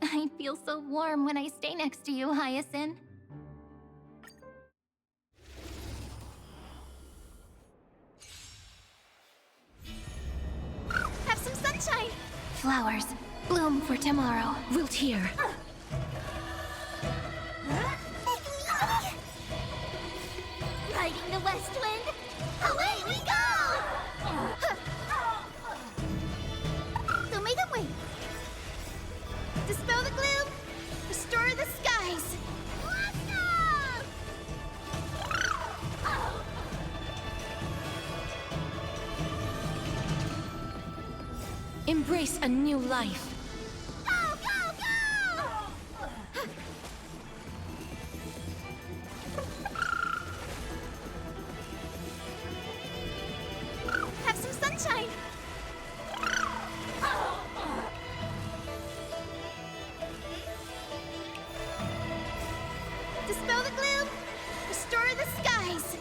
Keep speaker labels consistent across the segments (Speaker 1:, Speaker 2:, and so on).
Speaker 1: I feel so warm when I stay next to you, Hyacinth. Have some sunshine! Flowers, bloom for tomorrow.
Speaker 2: Wilt hear.
Speaker 1: Riding the west wind, away we go! So make them wait. Dispel the gloom, restore the skies. Let's go!
Speaker 2: Embrace a new life.
Speaker 1: Go, go, go! Have some sunshine. Dispel the gloom, restore the skies.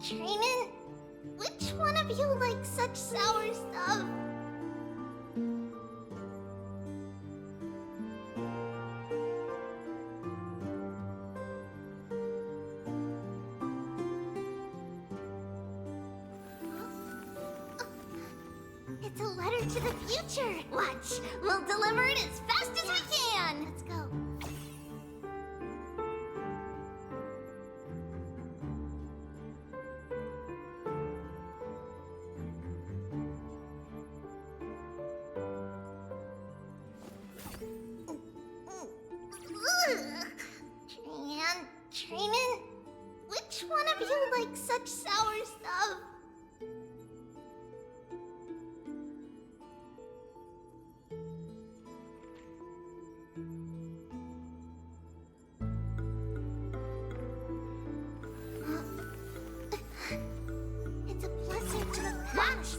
Speaker 1: Training? Which one of you likes such sour stuff? It's a letter to the future. Watch, we'll deliver it as fast as we can. Let's go. Training? Which one of you likes such sour stuff? It's a blessing to the past.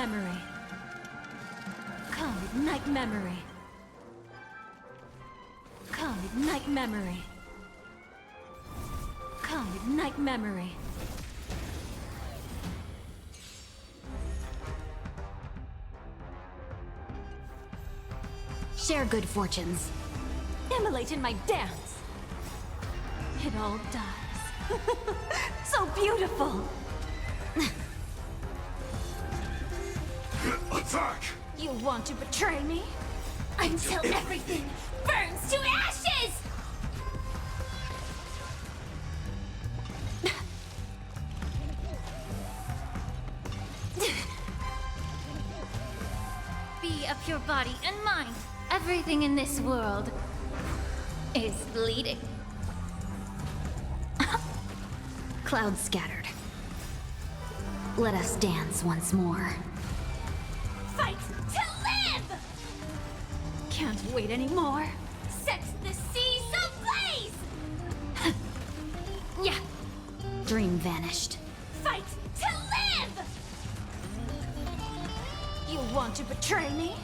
Speaker 2: memory. Come ignite memory. Come ignite memory. Come ignite memory.
Speaker 1: Share good fortunes.
Speaker 2: Immolate in my dance. It all dies. So beautiful.
Speaker 3: Attack!
Speaker 2: You want to betray me? Until everything burns to ashes!
Speaker 4: Be of your body and mind. Everything in this world is bleeding.
Speaker 1: Clouds scattered. Let us dance once more.
Speaker 4: Fight to live!
Speaker 2: Can't wait anymore.
Speaker 4: Set the seas ablaze! Yeah,
Speaker 1: Dream vanished.
Speaker 4: fight to live!
Speaker 2: You want to betray me?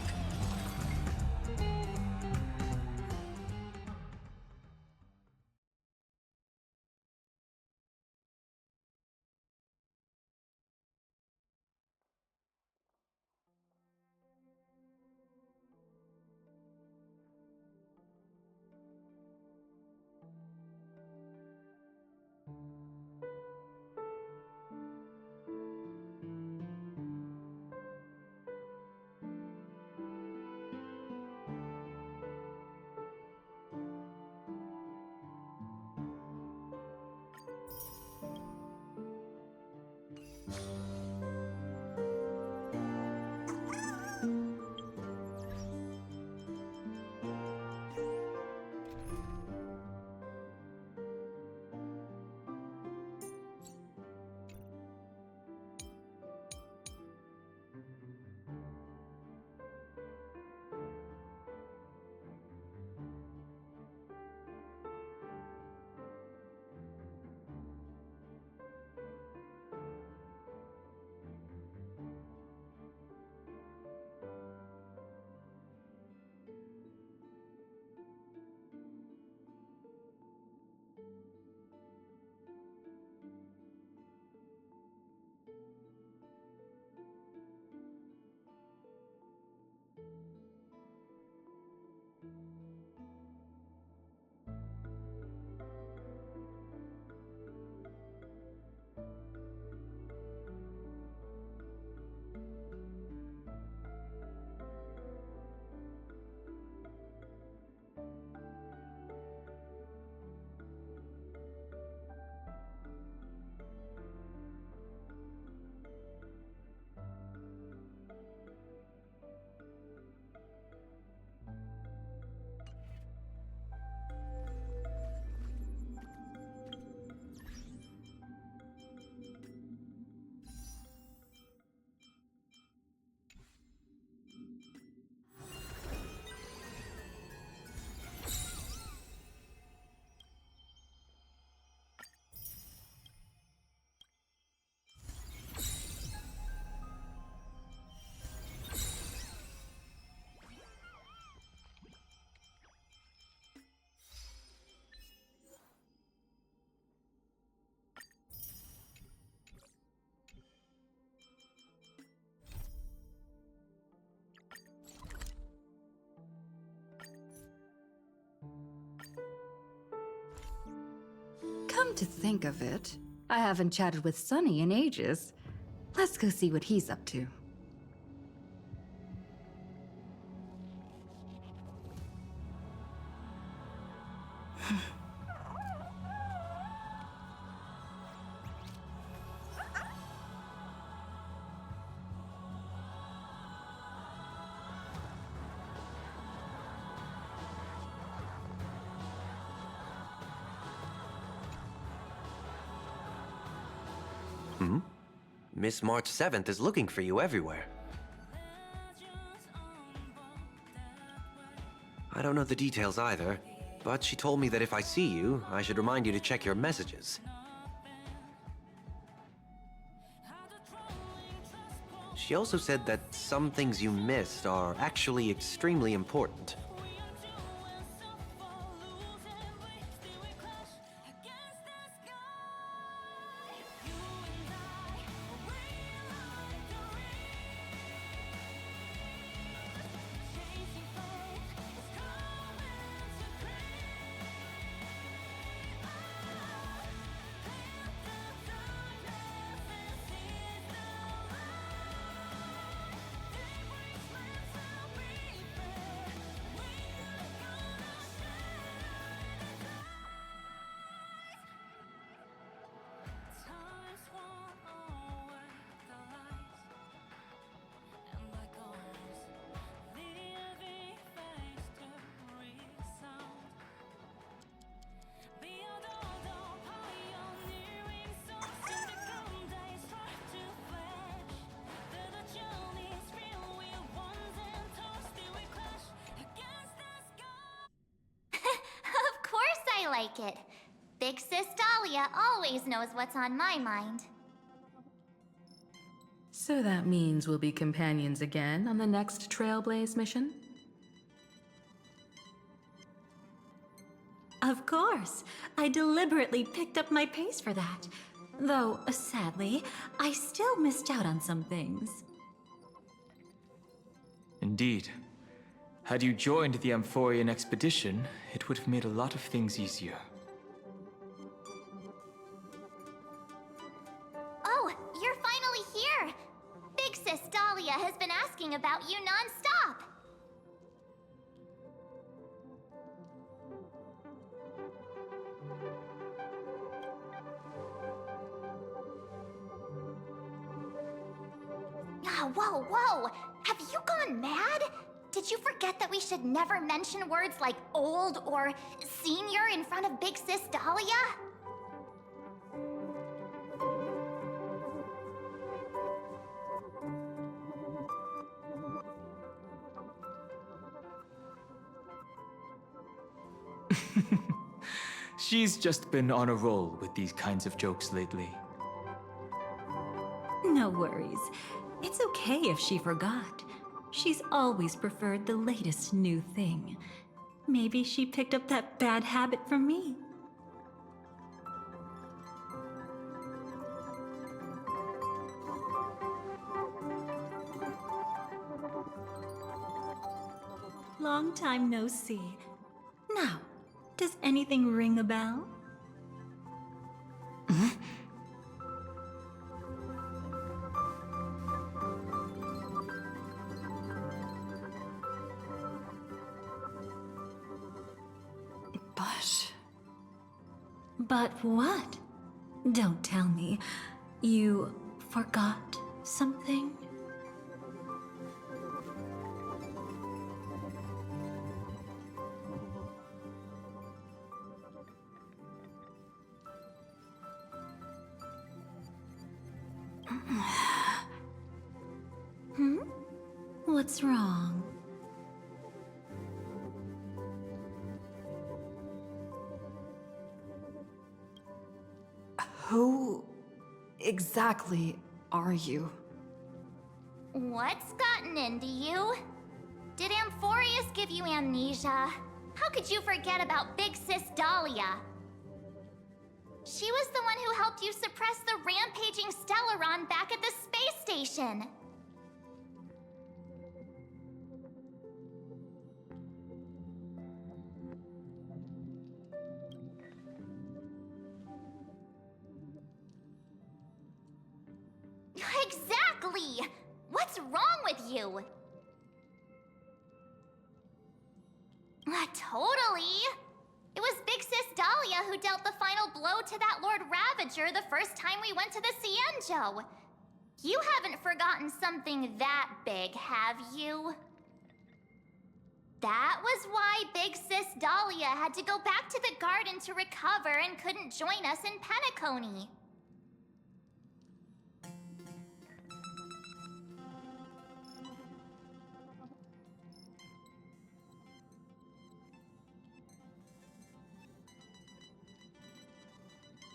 Speaker 5: Come to think of it, I haven't chatted with Sonny in ages. Let's go see what he's up to.
Speaker 6: Miss March 7th is looking for you everywhere. I don't know the details either, but she told me that if I see you, I should remind you to check your messages. She also said that some things you missed are actually extremely important.
Speaker 1: Of course I like it. Big Sis Dahlia always knows what's on my mind.
Speaker 5: So that means we'll be companions again on the next Trailblaze mission?
Speaker 3: Of course. I deliberately picked up my pace for that. Though, sadly, I still missed out on some things.
Speaker 7: Indeed. Had you joined the Amphorian expedition, it would have made a lot of things easier.
Speaker 1: Oh, you're finally here! Big Sis Dahlia has been asking about you non-stop! Whoa, whoa! Have you gone mad? Did you forget that we should never mention words like old or senior in front of Big Sis Dahlia?
Speaker 7: She's just been on a roll with these kinds of jokes lately.
Speaker 3: No worries. It's okay if she forgot. She's always preferred the latest new thing. Maybe she picked up that bad habit from me. Long time no see. Now, does anything ring a bell? But what? Don't tell me. You forgot something? What's wrong?
Speaker 5: Who exactly are you?
Speaker 1: What's gotten into you? Did Amphorius give you amnesia? How could you forget about Big Sis Dahlia? She was the one who helped you suppress the rampaging Stellaron back at the space station. Exactly! What's wrong with you? Totally! It was Big Sis Dahlia who dealt the final blow to that Lord Ravager the first time we went to the Cienjo. You haven't forgotten something that big, have you? That was why Big Sis Dahlia had to go back to the garden to recover and couldn't join us in Penacony.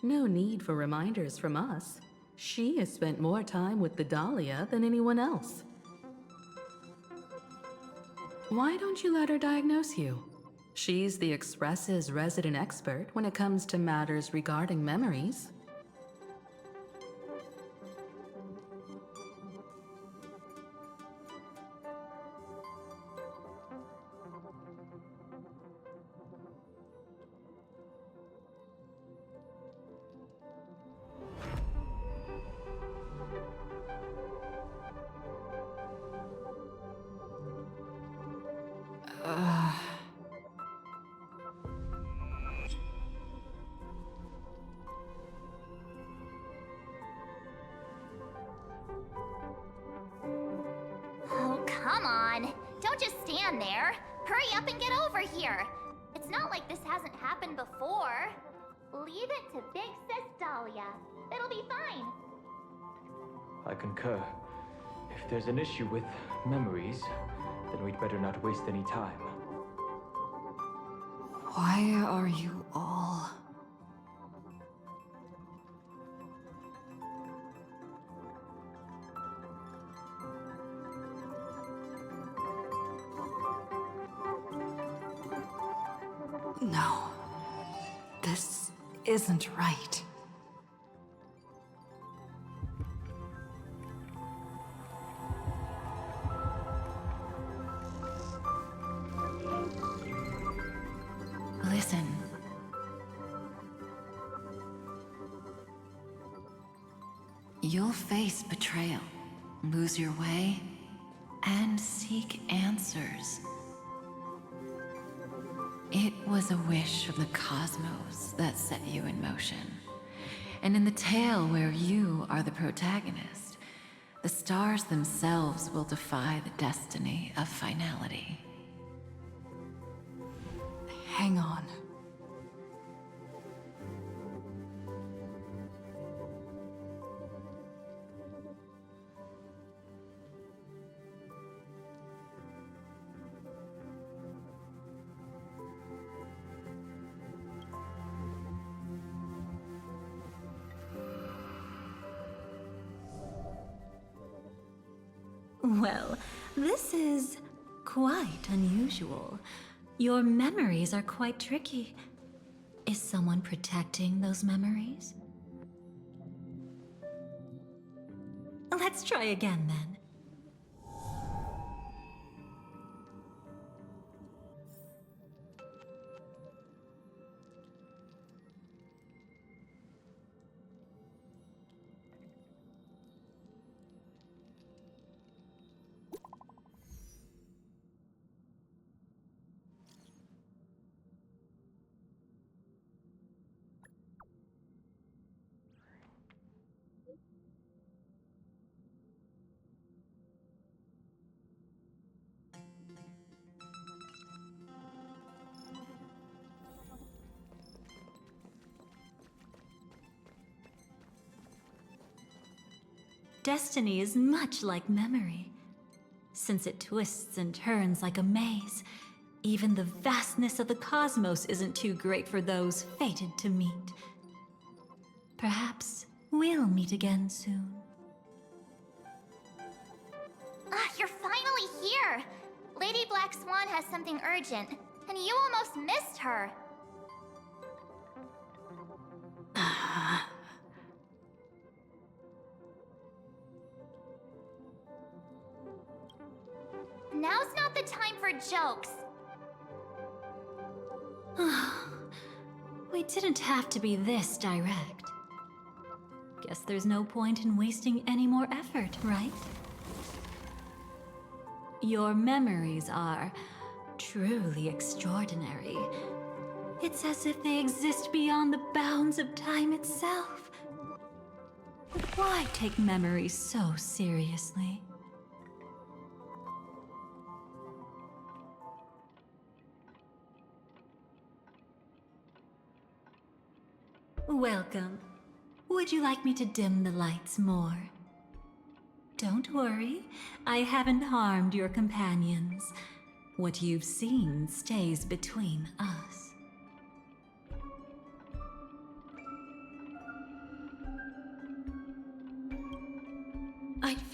Speaker 5: No need for reminders from us.
Speaker 8: She has spent more time with the Dahlia than anyone else. Why don't you let her diagnose you? She's the Express's resident expert when it comes to matters regarding memories.
Speaker 1: Oh, come on. Don't just stand there. Hurry up and get over here. It's not like this hasn't happened before. Leave it to Big Sis Dahlia. It'll be fine.
Speaker 7: I concur. If there's an issue with memories, then we'd better not waste any time.
Speaker 5: Why are you all... No. This isn't right. Listen. You'll face betrayal, lose your way, and seek answers. It was a wish from the cosmos that set you in motion. And in the tale where you are the protagonist, the stars themselves will defy the destiny of finality. Hang on.
Speaker 3: Well, this is quite unusual. Your memories are quite tricky. Is someone protecting those memories? Let's try again then. Destiny is much like memory. Since it twists and turns like a maze, even the vastness of the cosmos isn't too great for those fated to meet. Perhaps we'll meet again soon.
Speaker 1: Ah, you're finally here! Lady Black Swan has something urgent, and you almost missed her. Now's not the time for jokes.
Speaker 3: We didn't have to be this direct. Guess there's no point in wasting any more effort, right? Your memories are truly extraordinary. It's as if they exist beyond the bounds of time itself. But why take memories so seriously? Welcome. Would you like me to dim the lights more? Don't worry, I haven't harmed your companions. What you've seen stays between us.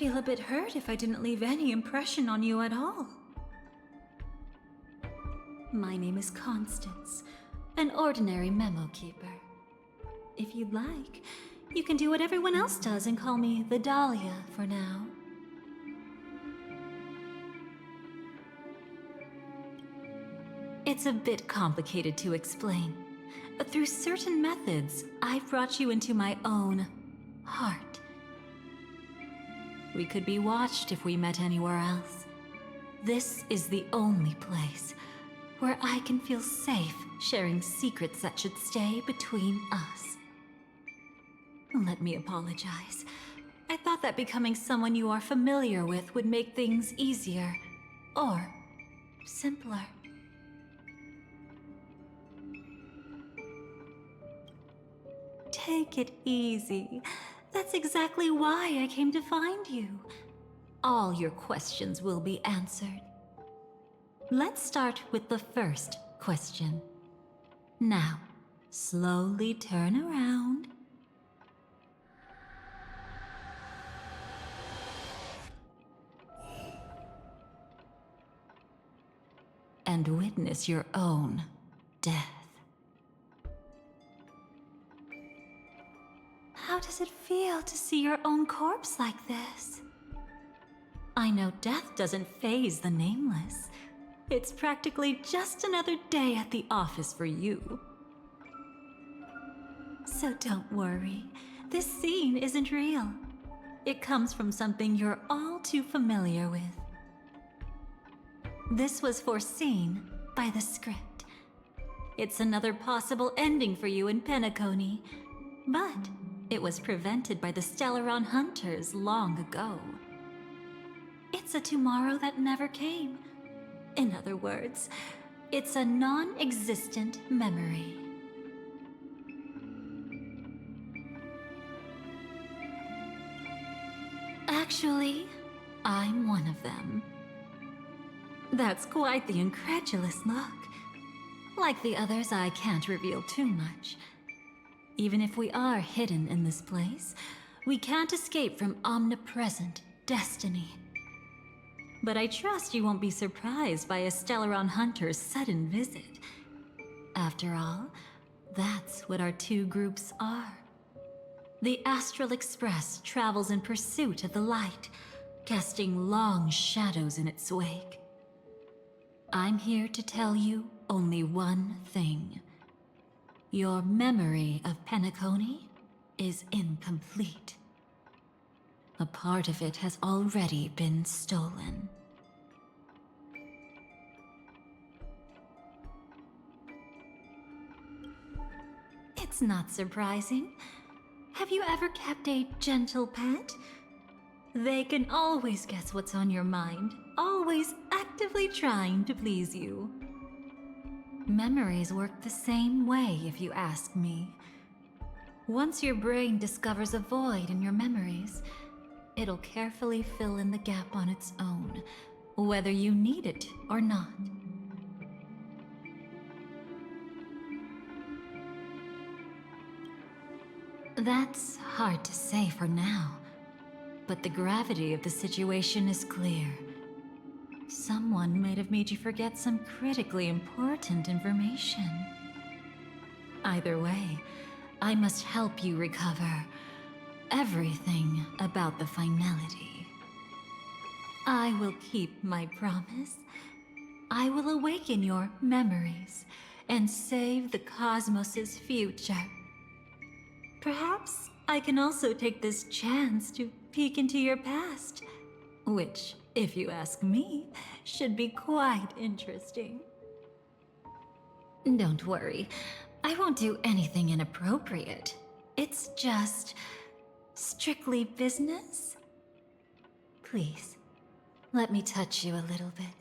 Speaker 3: feel a bit hurt if I didn't leave any impression on you at all. My name is Constance, an ordinary memo keeper. If you'd like, you can do what everyone else does and call me the Dahlia for now. It's a bit complicated to explain. Through certain methods, I've brought you into my own heart. We could be watched if we met anywhere else. This is the only place where I can feel safe sharing secrets that should stay between us. Let me apologize. I thought that becoming someone you are familiar with would make things easier, or simpler. Take it easy. That's exactly why I came to find you. All your questions will be answered. Let's start with the first question. Now, slowly turn around. And witness your own death. How does it feel to see your own corpse like this? I know death doesn't faze the nameless. It's practically just another day at the office for you. So don't worry, this scene isn't real. It comes from something you're all too familiar with. This was foreseen by the script. It's another possible ending for you in Penacony, but it was prevented by the Stellaron Hunters long ago. It's a tomorrow that never came. In other words, it's a non-existent memory. Actually, I'm one of them. That's quite the incredulous look. Like the others, I can't reveal too much. Even if we are hidden in this place, we can't escape from omnipresent destiny. But I trust you won't be surprised by a Stellaron Hunter's sudden visit. After all, that's what our two groups are. The Astral Express travels in pursuit of the light, casting long shadows in its wake. I'm here to tell you only one thing. Your memory of Penacony is incomplete. A part of it has already been stolen. It's not surprising. Have you ever kept a gentle pet? They can always guess what's on your mind, always actively trying to please you. Memories work the same way, if you ask me. Once your brain discovers a void in your memories, it'll carefully fill in the gap on its own, whether you need it or not. That's hard to say for now, but the gravity of the situation is clear. Someone might have made you forget some critically important information. Either way, I must help you recover everything about the finality. I will keep my promise. I will awaken your memories and save the cosmos's future. Perhaps I can also take this chance to peek into your past, which, if you ask me, should be quite interesting. Don't worry, I won't do anything inappropriate. It's just strictly business. Please, let me touch you a little bit.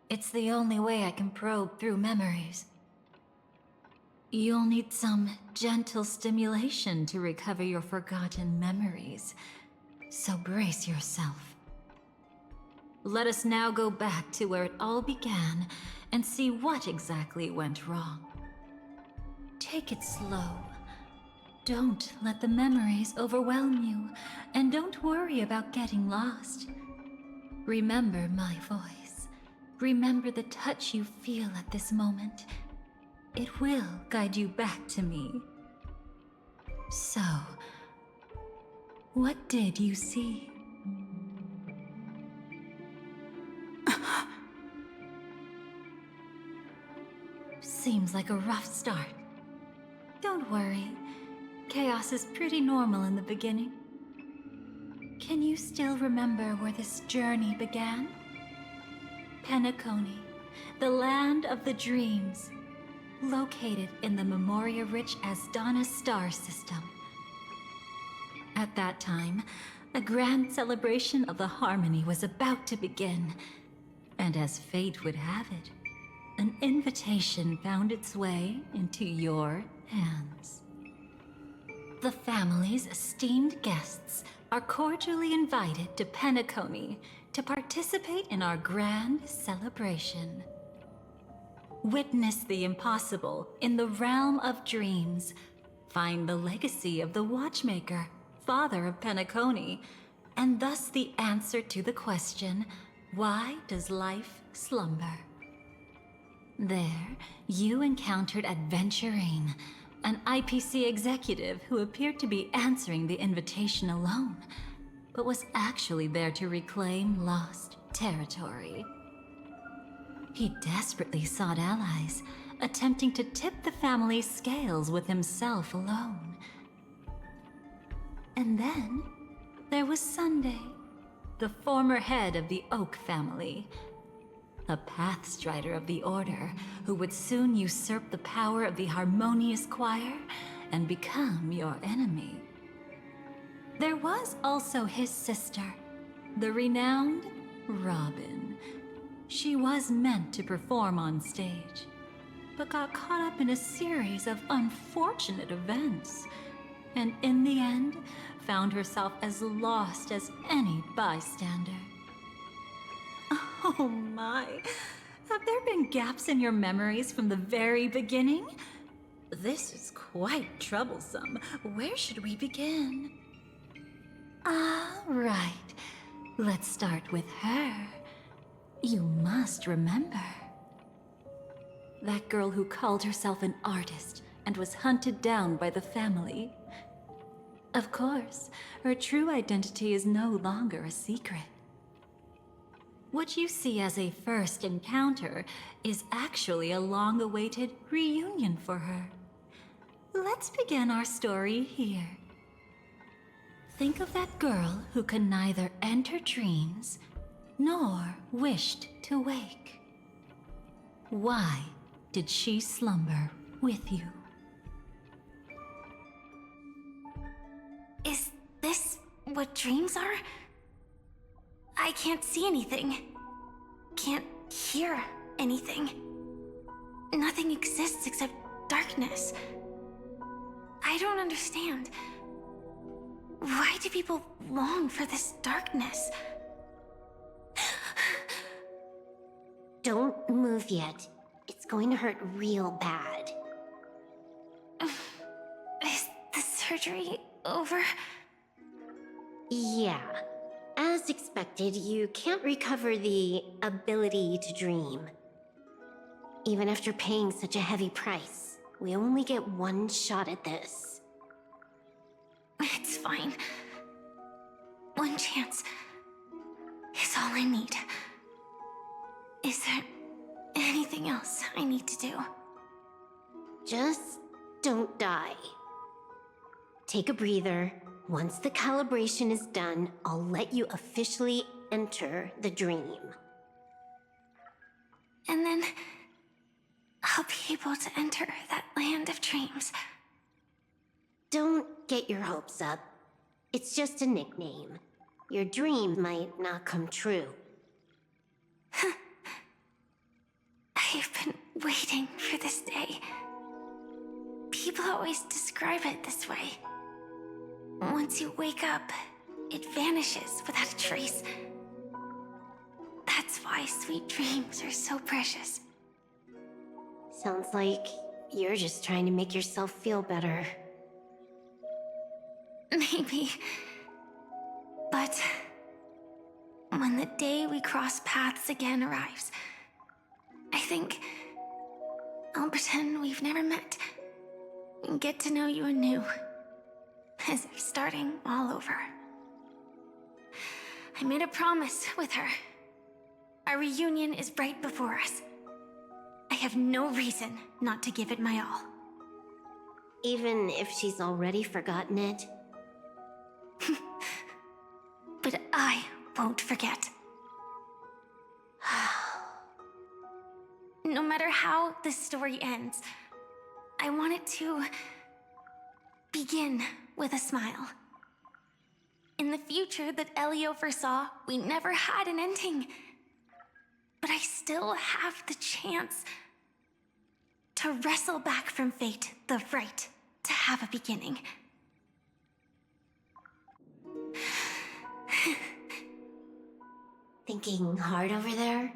Speaker 3: It's the only way I can probe through memories. You'll need some gentle stimulation to recover your forgotten memories, so brace yourself. Let us now go back to where it all began and see what exactly went wrong. Take it slow. Don't let the memories overwhelm you, and don't worry about getting lost. Remember my voice. Remember the touch you feel at this moment. It will guide you back to me. So, what did you see? Seems like a rough start. Don't worry. Chaos is pretty normal in the beginning. Can you still remember where this journey began? Penacony, the land of the dreams, located in the Memoria-rich Asdana star system. At that time, a grand celebration of the harmony was about to begin, and as fate would have it, an invitation found its way into your hands. The family's esteemed guests are cordially invited to Penacony to participate in our grand celebration. Witness the impossible in the realm of dreams. Find the legacy of the Watchmaker, father of Penacony, and thus the answer to the question, why does life slumber? There, you encountered Adventurine, an IPC executive who appeared to be answering the invitation alone, but was actually there to reclaim lost territory. He desperately sought allies, attempting to tip the family's scales with himself alone. And then, there was Sunday, the former head of the Oak family, a pathstrider of the Order who would soon usurp the power of the Harmonious Choir and become your enemy. There was also his sister, the renowned Robin. She was meant to perform on stage, but got caught up in a series of unfortunate events, and in the end, found herself as lost as any bystander. Oh my, have there been gaps in your memories from the very beginning? This is quite troublesome. Where should we begin? Right. Let's start with her. You must remember. That girl who called herself an artist and was hunted down by the family. Of course, her true identity is no longer a secret. What you see as a first encounter is actually a long-awaited reunion for her. Let's begin our story here. Think of that girl who could neither enter dreams nor wished to wake. Why did she slumber with you?
Speaker 2: Is this what dreams are? I can't see anything. Can't hear anything. Nothing exists except darkness. I don't understand. Why do people long for this darkness?
Speaker 9: Don't move yet. It's going to hurt real bad.
Speaker 2: Is the surgery over?
Speaker 9: Yeah. As expected, you can't recover the ability to dream. Even after paying such a heavy price, we only get one shot at this.
Speaker 2: It's fine. One chance is all I need. Is there anything else I need to do?
Speaker 9: Just don't die. Take a breather. Once the calibration is done, I'll let you officially enter the dream.
Speaker 2: And then I'll be able to enter that land of dreams.
Speaker 9: Don't get your hopes up. It's just a nickname. Your dream might not come true.
Speaker 2: I've been waiting for this day. People always describe it this way. Once you wake up, it vanishes without a trace. That's why sweet dreams are so precious.
Speaker 9: Sounds like you're just trying to make yourself feel better.
Speaker 2: Maybe. But when the day we cross paths again arrives, I think I'll pretend we've never met and get to know you anew, as if starting all over. I made a promise with her. Our reunion is right before us. I have no reason not to give it my all.
Speaker 9: Even if she's already forgotten it?
Speaker 2: But I won't forget. No matter how this story ends, I want it to begin with a smile. In the future that Elio foresaw, we never had an ending. But I still have the chance to wrestle back from fate the right to have a beginning.
Speaker 9: Thinking hard over there?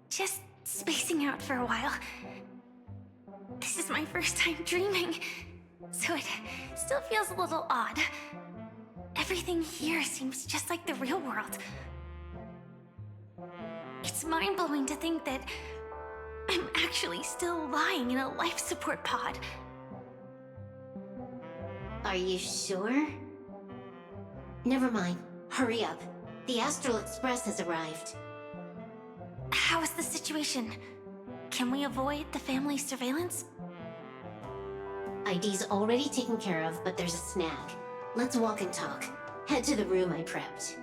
Speaker 2: Just spacing out for a while. This is my first time dreaming, so it still feels a little odd. Everything here seems just like the real world. It's mind-blowing to think that I'm actually still lying in a life support pod.
Speaker 9: Are you sure? Never mind. Hurry up. The Astral Express has arrived.
Speaker 2: How is the situation? Can we avoid the family surveillance?
Speaker 9: ID's already taken care of, but there's a snag. Let's walk and talk. Head to the room I prepped.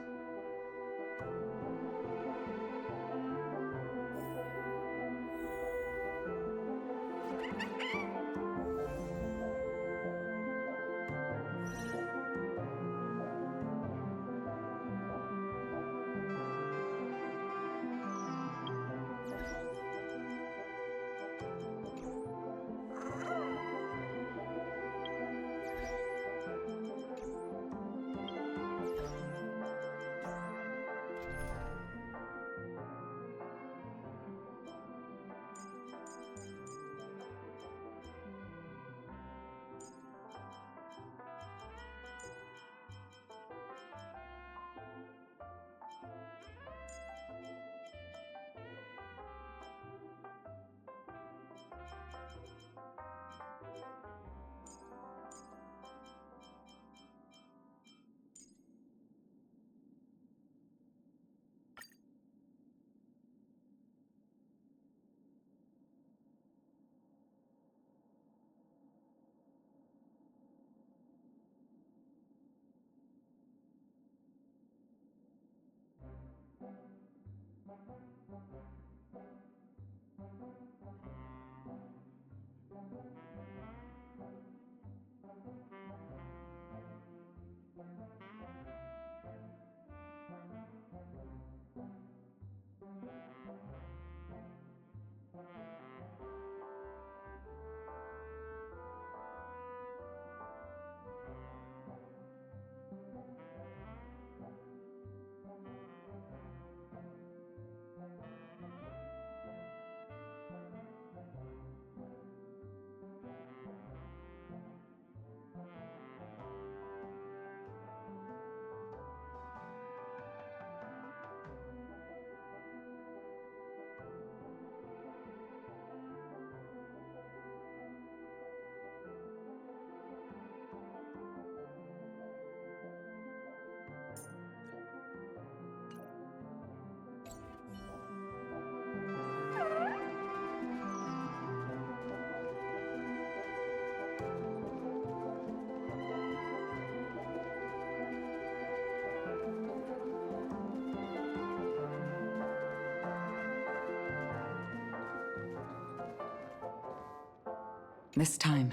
Speaker 10: This time,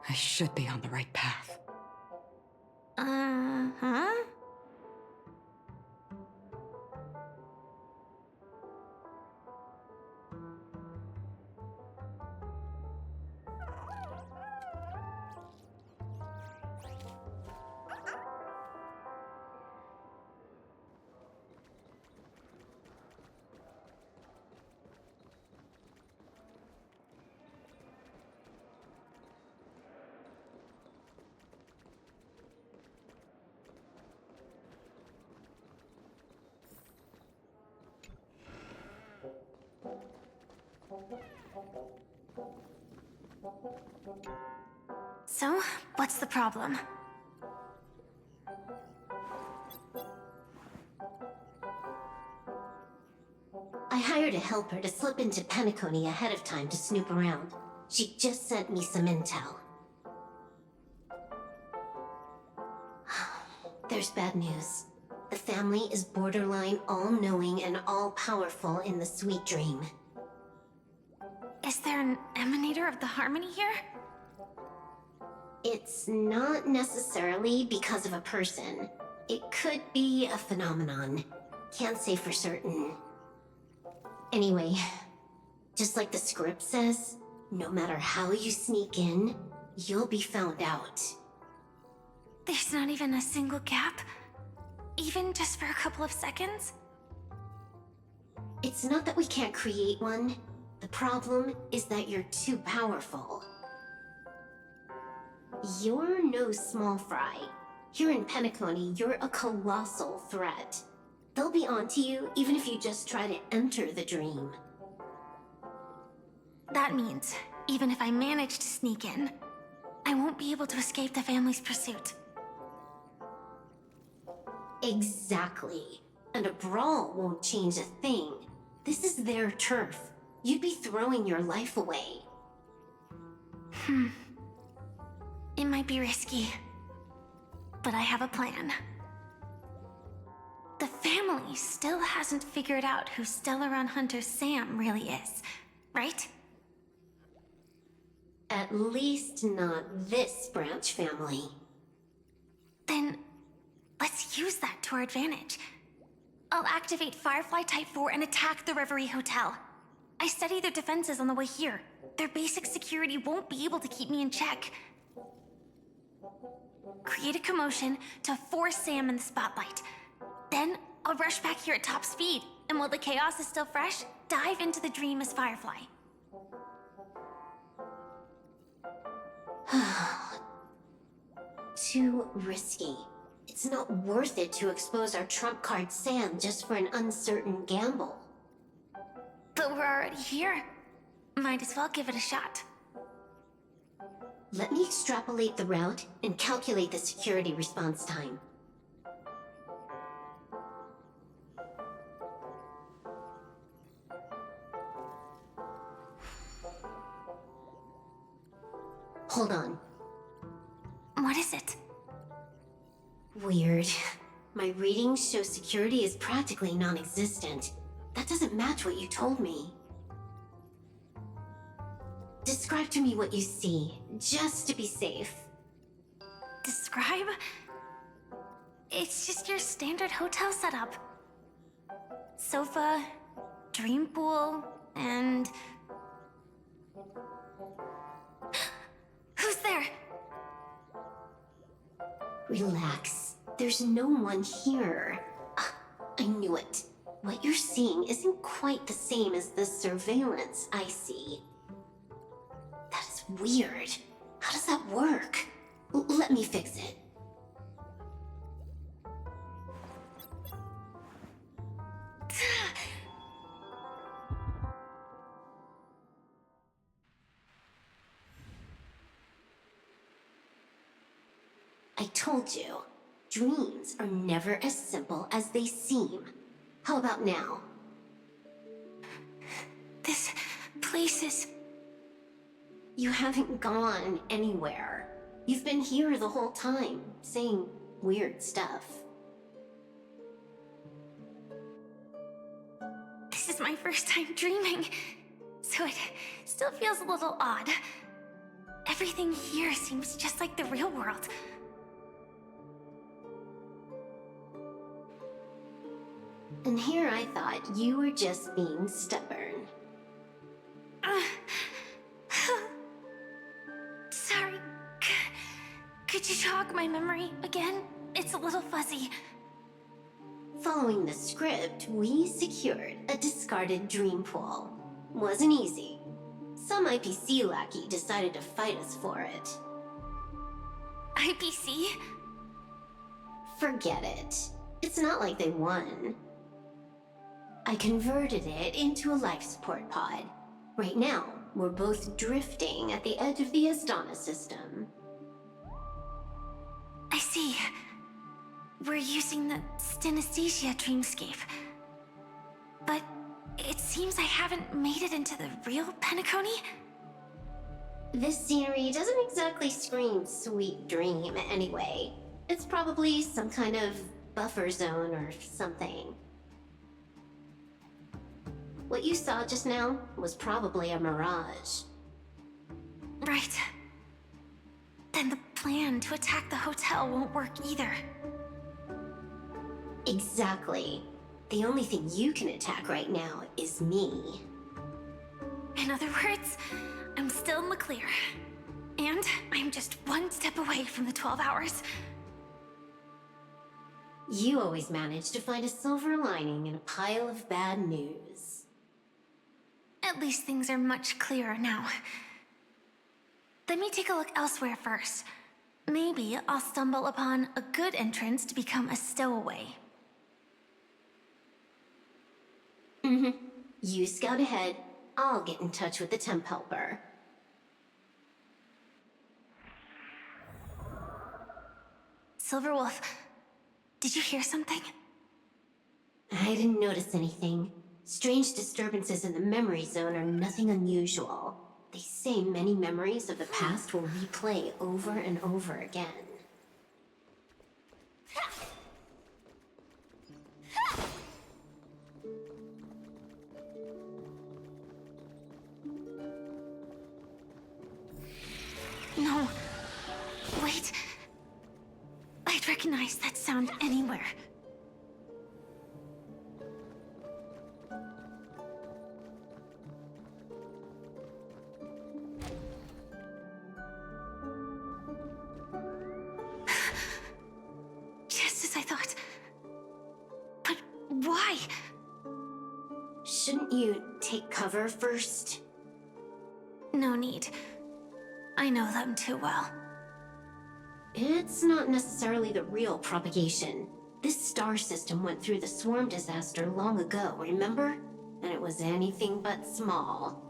Speaker 10: I should be on the right path.
Speaker 2: Uh-huh? So, what's the problem?
Speaker 9: I hired a helper to slip into Penacony ahead of time to snoop around. She just sent me some intel. There's bad news. The family is borderline all-knowing and all-powerful in the Sweet Dream.
Speaker 2: Is there an emanator of the harmony here?
Speaker 9: It's not necessarily because of a person. It could be a phenomenon. Can't say for certain. Anyway, just like the script says, no matter how you sneak in, you'll be found out.
Speaker 2: There's not even a single gap? Even just for a couple of seconds?
Speaker 9: It's not that we can't create one. The problem is that you're too powerful. You're no small fry. Here in Penacony, you're a colossal threat. They'll be onto you even if you just try to enter the dream.
Speaker 2: That means, even if I manage to sneak in, I won't be able to escape the family's pursuit.
Speaker 9: Exactly. And a brawl won't change a thing. This is their turf. You'd be throwing your life away.
Speaker 2: It might be risky, but I have a plan. The family still hasn't figured out who Stellaron Hunter Sam really is, right?
Speaker 9: At least not this branch family.
Speaker 2: Then, let's use that to our advantage. I'll activate Firefly Type 4 and attack the Reverie Hotel. I studied their defenses on the way here. Their basic security won't be able to keep me in check. Create a commotion to force Sam in the spotlight. Then, I'll rush back here at top speed, and while the chaos is still fresh, dive into the dream as Firefly.
Speaker 9: Too risky. It's not worth it to expose our trump card Sam just for an uncertain gamble.
Speaker 2: But we're already here. Might as well give it a shot.
Speaker 9: Let me extrapolate the route and calculate the security response time. Hold on.
Speaker 2: What is it?
Speaker 9: Weird. My readings show security is practically non-existent. That doesn't match what you told me. Describe to me what you see, just to be safe.
Speaker 2: Describe? It's just your standard hotel setup. Sofa, dream pool, and... Who's there?
Speaker 9: Relax. There's no one here. I knew it. What you're seeing isn't quite the same as the surveillance I see. That is weird. How does that work? Let me fix it. I told you, dreams are never as simple as they seem. How about now?
Speaker 2: This place is...
Speaker 9: You haven't gone anywhere. You've been here the whole time, saying weird stuff.
Speaker 2: This is my first time dreaming, so it still feels a little odd. Everything here seems just like the real world.
Speaker 9: And here I thought you were just being stubborn.
Speaker 2: Sorry. Could you jog my memory again? It's a little fuzzy.
Speaker 9: Following the script, we secured a discarded dream pool. Wasn't easy. Some IPC lackey decided to fight us for it.
Speaker 2: IPC?
Speaker 9: Forget it. It's not like they won. I converted it into a life support pod. Right now, we're both drifting at the edge of the Astana system.
Speaker 2: I see. We're using the synesthesia dreamscape. But it seems I haven't made it into the real Penacony?
Speaker 9: This scenery doesn't exactly scream sweet dream anyway. It's probably some kind of buffer zone or something. What you saw just now was probably a mirage.
Speaker 2: Right. Then the plan to attack the hotel won't work either.
Speaker 9: Exactly. The only thing you can attack right now is me.
Speaker 2: In other words, I'm still in the clear. And I'm just one step away from the 12 hours.
Speaker 9: You always manage to find a silver lining in a pile of bad news.
Speaker 2: At least things are much clearer now. Let me take a look elsewhere first. Maybe I'll stumble upon a good entrance to become a stowaway.
Speaker 9: You scout ahead. I'll get in touch with the temp helper.
Speaker 2: Silverwolf, did you hear something?
Speaker 9: I didn't notice anything. Strange disturbances in the memory zone are nothing unusual. They say many memories of the past will replay over and over again.
Speaker 2: No. Wait. I'd recognize that sound anywhere. Just as I thought. But why?
Speaker 9: Shouldn't you take cover first?
Speaker 2: No need. I know them too well.
Speaker 9: It's not necessarily the real propagation. This star system went through the swarm disaster long ago, remember? And it was anything but small.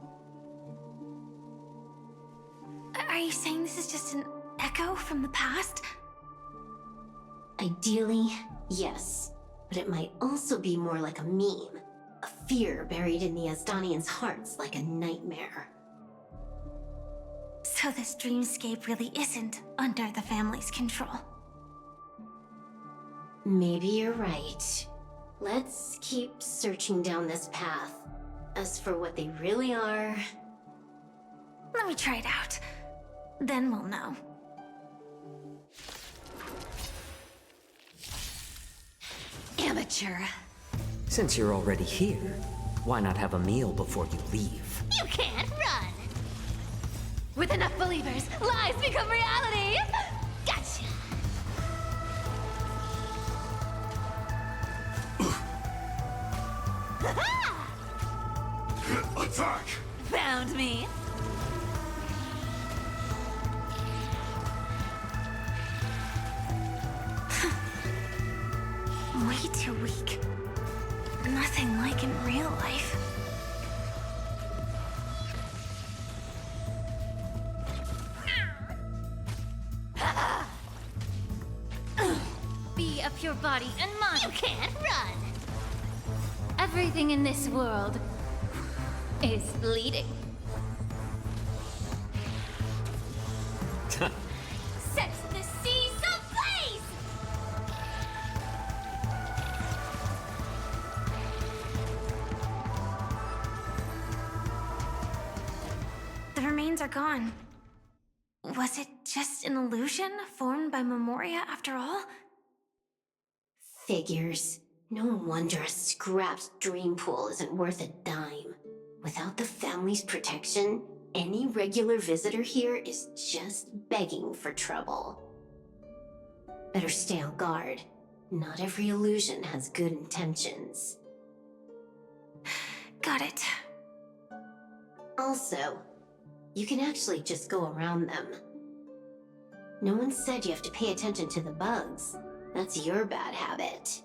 Speaker 2: Are you saying this is just an echo from the past?
Speaker 9: Ideally, yes. But it might also be more like a meme. A fear buried in the Asdanians' hearts like a nightmare.
Speaker 2: So this dreamscape really isn't under the family's control.
Speaker 9: Maybe you're right. Let's keep searching down this path. As for what they really are...
Speaker 2: Let me try it out. Then we'll know.
Speaker 11: Amateur. Since you're already here, why not have a meal before you leave?
Speaker 1: You can't run!
Speaker 4: With enough believers, lies become reality!
Speaker 1: Gotcha!
Speaker 12: Attack!
Speaker 4: Found me!
Speaker 2: Way too weak. Nothing like in real life.
Speaker 4: Be a pure body and mind.
Speaker 1: You can't run!
Speaker 4: Everything in this world is bleeding.
Speaker 1: Set the seas ablaze!
Speaker 2: The remains are gone. Was it just an illusion formed by Memoria after all?
Speaker 9: Figures. No wonder a scrapped dream pool isn't worth a dime. Without the family's protection, any regular visitor here is just begging for trouble. Better stay on guard. Not every illusion has good intentions.
Speaker 2: Got it.
Speaker 9: Also, you can actually just go around them. No one said you have to pay attention to the bugs. That's your bad habit.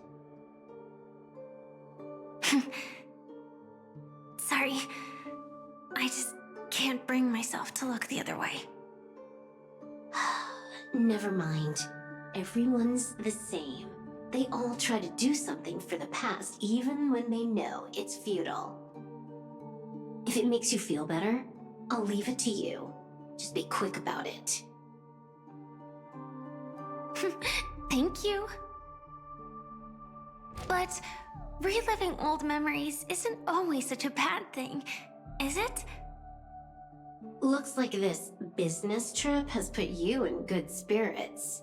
Speaker 2: Sorry. I just can't bring myself to look the other way.
Speaker 9: Never mind. Everyone's the same. They all try to do something for the past, even when they know it's futile. If it makes you feel better, I'll leave it to you. Just be quick about it.
Speaker 2: Thank you. But reliving old memories isn't always such a bad thing, is it?
Speaker 9: Looks like this business trip has put you in good spirits.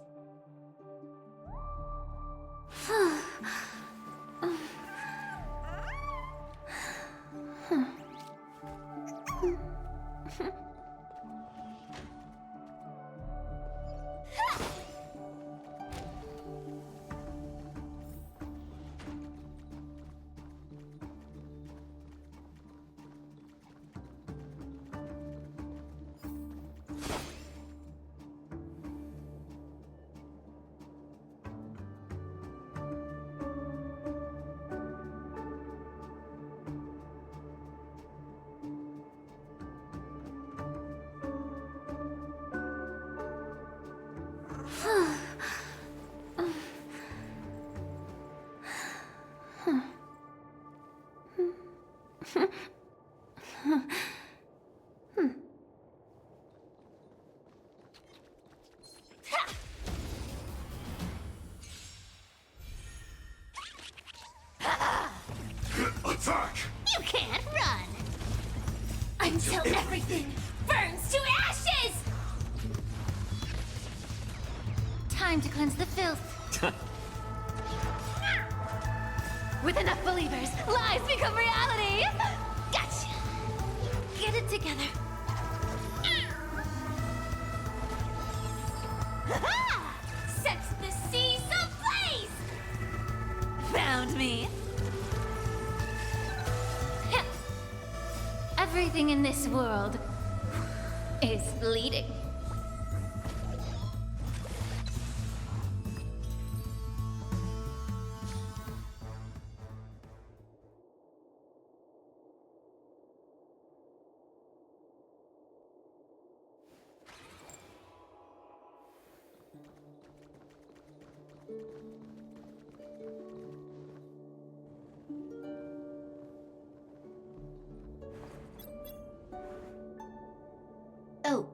Speaker 12: Attack!
Speaker 1: You can't run! Until everything burns to ashes!
Speaker 4: Time to cleanse the filth. With enough believers, lies become reality!
Speaker 1: Gotcha!
Speaker 4: Get it together.
Speaker 1: Ha-ha! Sets the seas ablaze!
Speaker 4: Found me. Everything in this world is bleeding.
Speaker 9: Oh,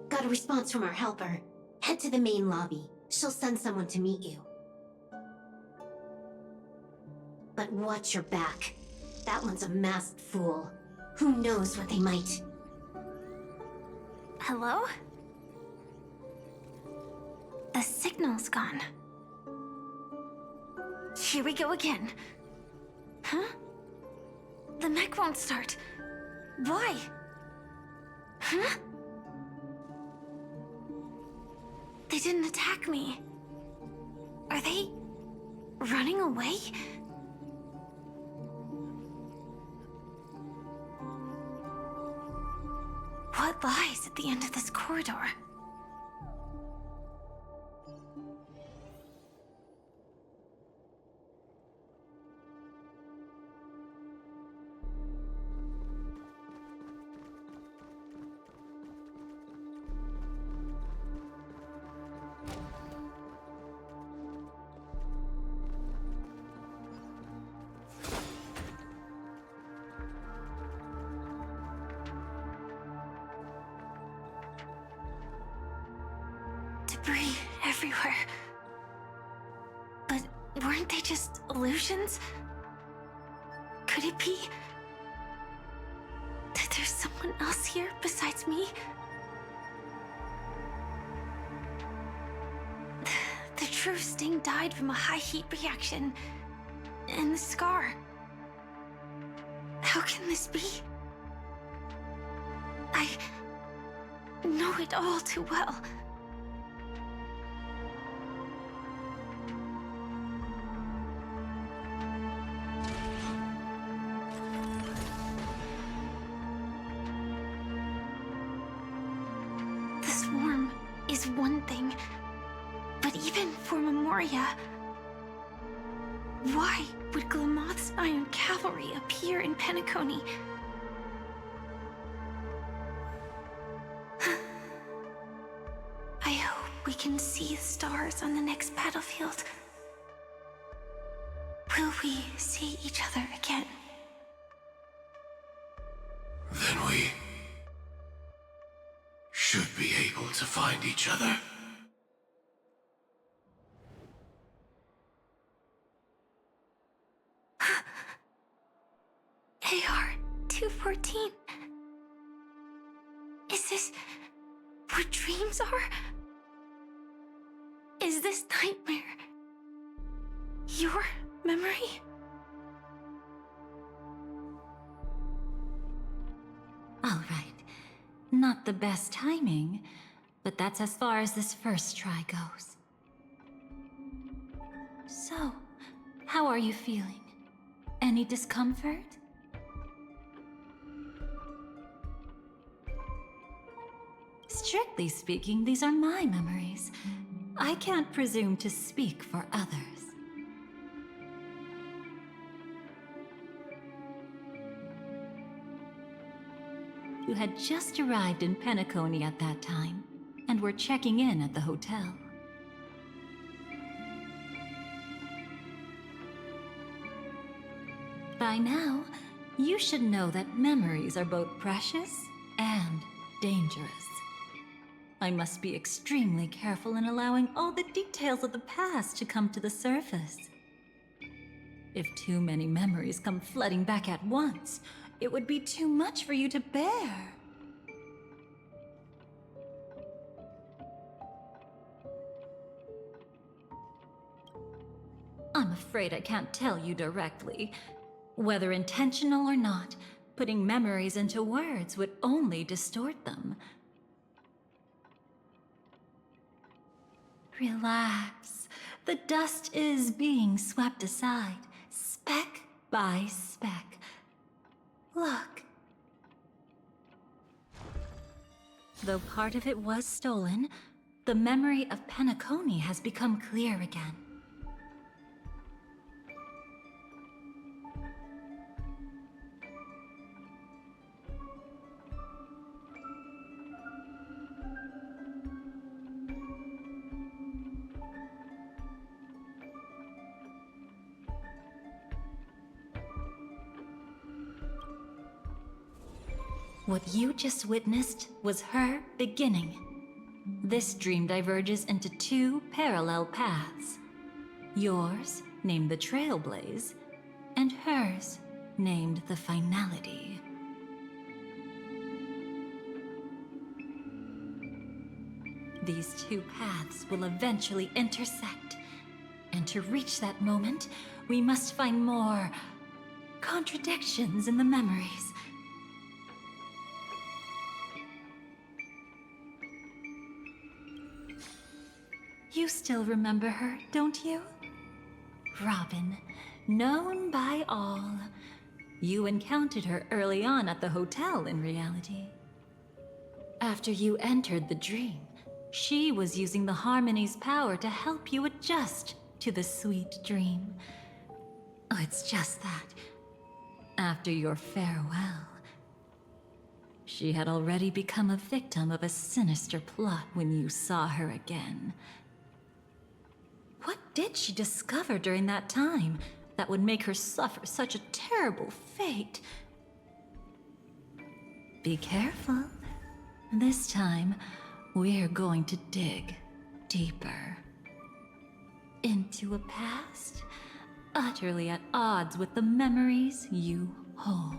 Speaker 9: got a response from our helper. Head to the main lobby. She'll send someone to meet you. But watch your back. That one's a masked fool. Who knows what they might...
Speaker 2: Hello? The signal's gone. Here we go again. Huh? The mech won't start. Why? Huh? They didn't attack me. Are they running away? What lies at the end of this corridor? Debris everywhere. But weren't they just illusions? Could it be that there's someone else here besides me? The true Sting died from a high heat reaction. And the scar. How can this be? I know it all too well. The swarm is one thing, but even for Memoria, why would Glamoth's Iron Cavalry appear in Penacony? can see the stars on the next battlefield, will we see each other again?
Speaker 12: Then we should be able to find each other.
Speaker 2: AR-214. Is this what dreams are? Is this nightmare your memory?
Speaker 3: All right. Not the best timing, but that's as far as this first try goes. So, how are you feeling? Any discomfort? Strictly speaking, these are my memories. I can't presume to speak for others. You had just arrived in Penacony at that time, and were checking in at the hotel. By now, you should know that memories are both precious and dangerous. I must be extremely careful in allowing all the details of the past to come to the surface. If too many memories come flooding back at once, it would be too much for you to bear. I'm afraid I can't tell you directly. Whether intentional or not, putting memories into words would only distort them. Relax. The dust is being swept aside, speck by speck. Look. Though part of it was stolen, the memory of Penacony has become clear again. What you just witnessed was her beginning. This dream diverges into two parallel paths. Yours, named the Trailblaze, and hers, named the Finality. These two paths will eventually intersect. And to reach that moment, we must find more contradictions in the memories. You still remember her, don't you? Robin, known by all. You encountered her early on at the hotel, in reality. After you entered the dream, she was using the Harmony's power to help you adjust to the sweet dream. Oh, it's just that. After your farewell, she had already become a victim of a sinister plot when you saw her again. What did she discover during that time that would make her suffer such a terrible fate? Be careful. This time, we're going to dig deeper. Into a past utterly at odds with the memories you hold.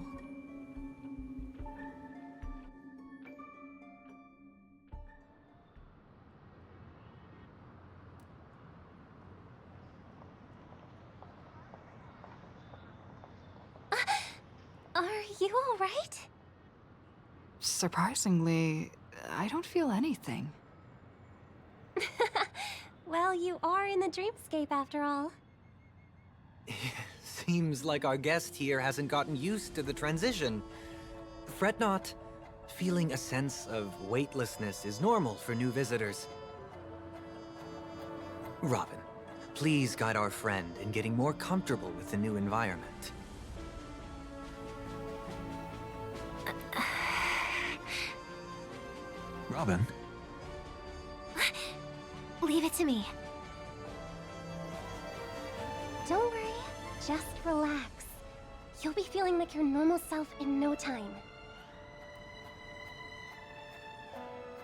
Speaker 2: Are you all right?
Speaker 10: Surprisingly, I don't feel anything.
Speaker 9: Well, you are in the dreamscape after all.
Speaker 6: Seems like our guest here hasn't gotten used to the transition. Fret not. Feeling a sense of weightlessness is normal for new visitors. Robin, please guide our friend in getting more comfortable with the new environment. Robin?
Speaker 9: Leave it to me. Don't worry, just relax. You'll be feeling like your normal self in no time.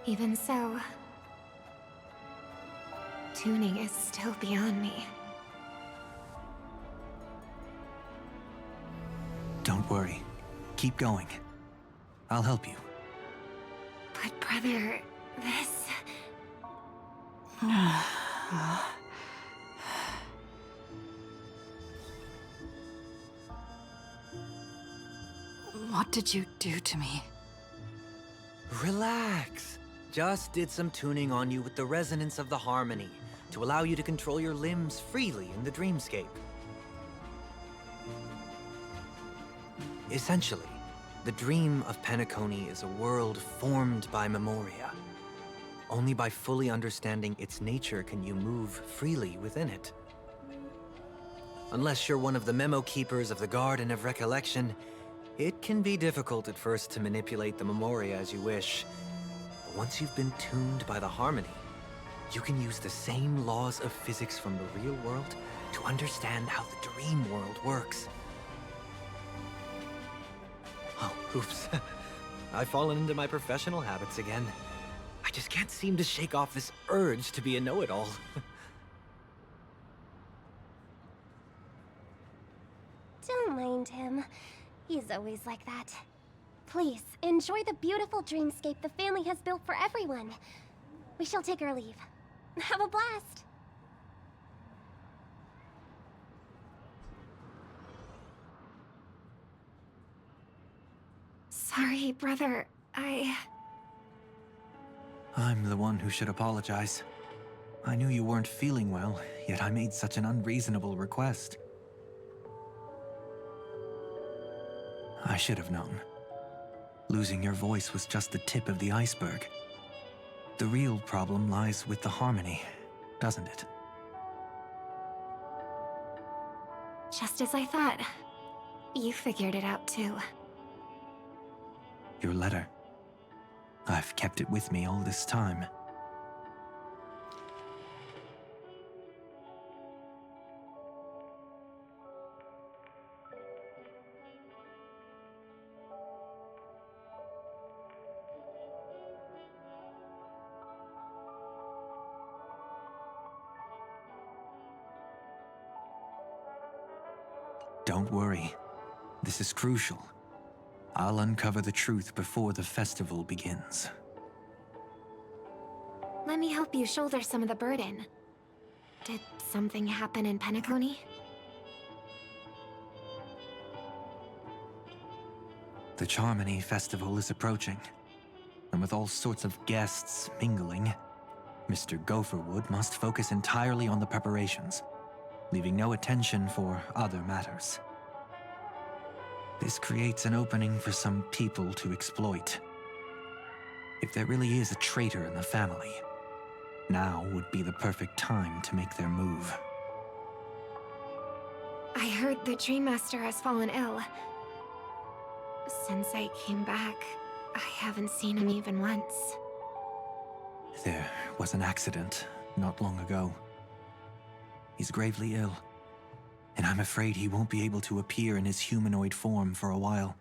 Speaker 2: Even so, tuning is still beyond me.
Speaker 6: Don't worry. Keep going. I'll help you.
Speaker 2: But brother, this...
Speaker 10: What did you do to me?
Speaker 6: Relax. Just did some tuning on you with the resonance of the harmony to allow you to control your limbs freely in the dreamscape. Essentially, the dream of Penacony is a world formed by Memoria. Only by fully understanding its nature can you move freely within it. Unless you're one of the memo keepers of the Garden of Recollection, it can be difficult at first to manipulate the Memoria as you wish. But once you've been tuned by the harmony, you can use the same laws of physics from the real world to understand how the dream world works. Oh, oops. I've fallen into my professional habits again. I just can't seem to shake off this urge to be a know-it-all.
Speaker 9: Don't mind him. He's always like that. Please, enjoy the beautiful dreamscape the family has built for everyone. We shall take our leave. Have a blast!
Speaker 2: Sorry, brother.
Speaker 6: I'm the one who should apologize. I knew you weren't feeling well, yet I made such an unreasonable request. I should have known. Losing your voice was just the tip of the iceberg. The real problem lies with the harmony, doesn't it?
Speaker 2: Just as I thought. You figured it out too.
Speaker 6: Your letter. I've kept it with me all this time. Don't worry. This is crucial. I'll uncover the truth before the festival begins.
Speaker 2: Let me help you shoulder some of the burden. Did something happen in Penacony?
Speaker 6: The Charmony Festival is approaching, and with all sorts of guests mingling, Mr. Gopherwood must focus entirely on the preparations, leaving no attention for other matters. This creates an opening for some people to exploit. If there really is a traitor in the family, now would be the perfect time to make their move.
Speaker 2: I heard the Dream Master has fallen ill. Since I came back, I haven't seen him even once.
Speaker 6: There was an accident not long ago. He's gravely ill, and I'm afraid he won't be able to appear in his humanoid form for a while.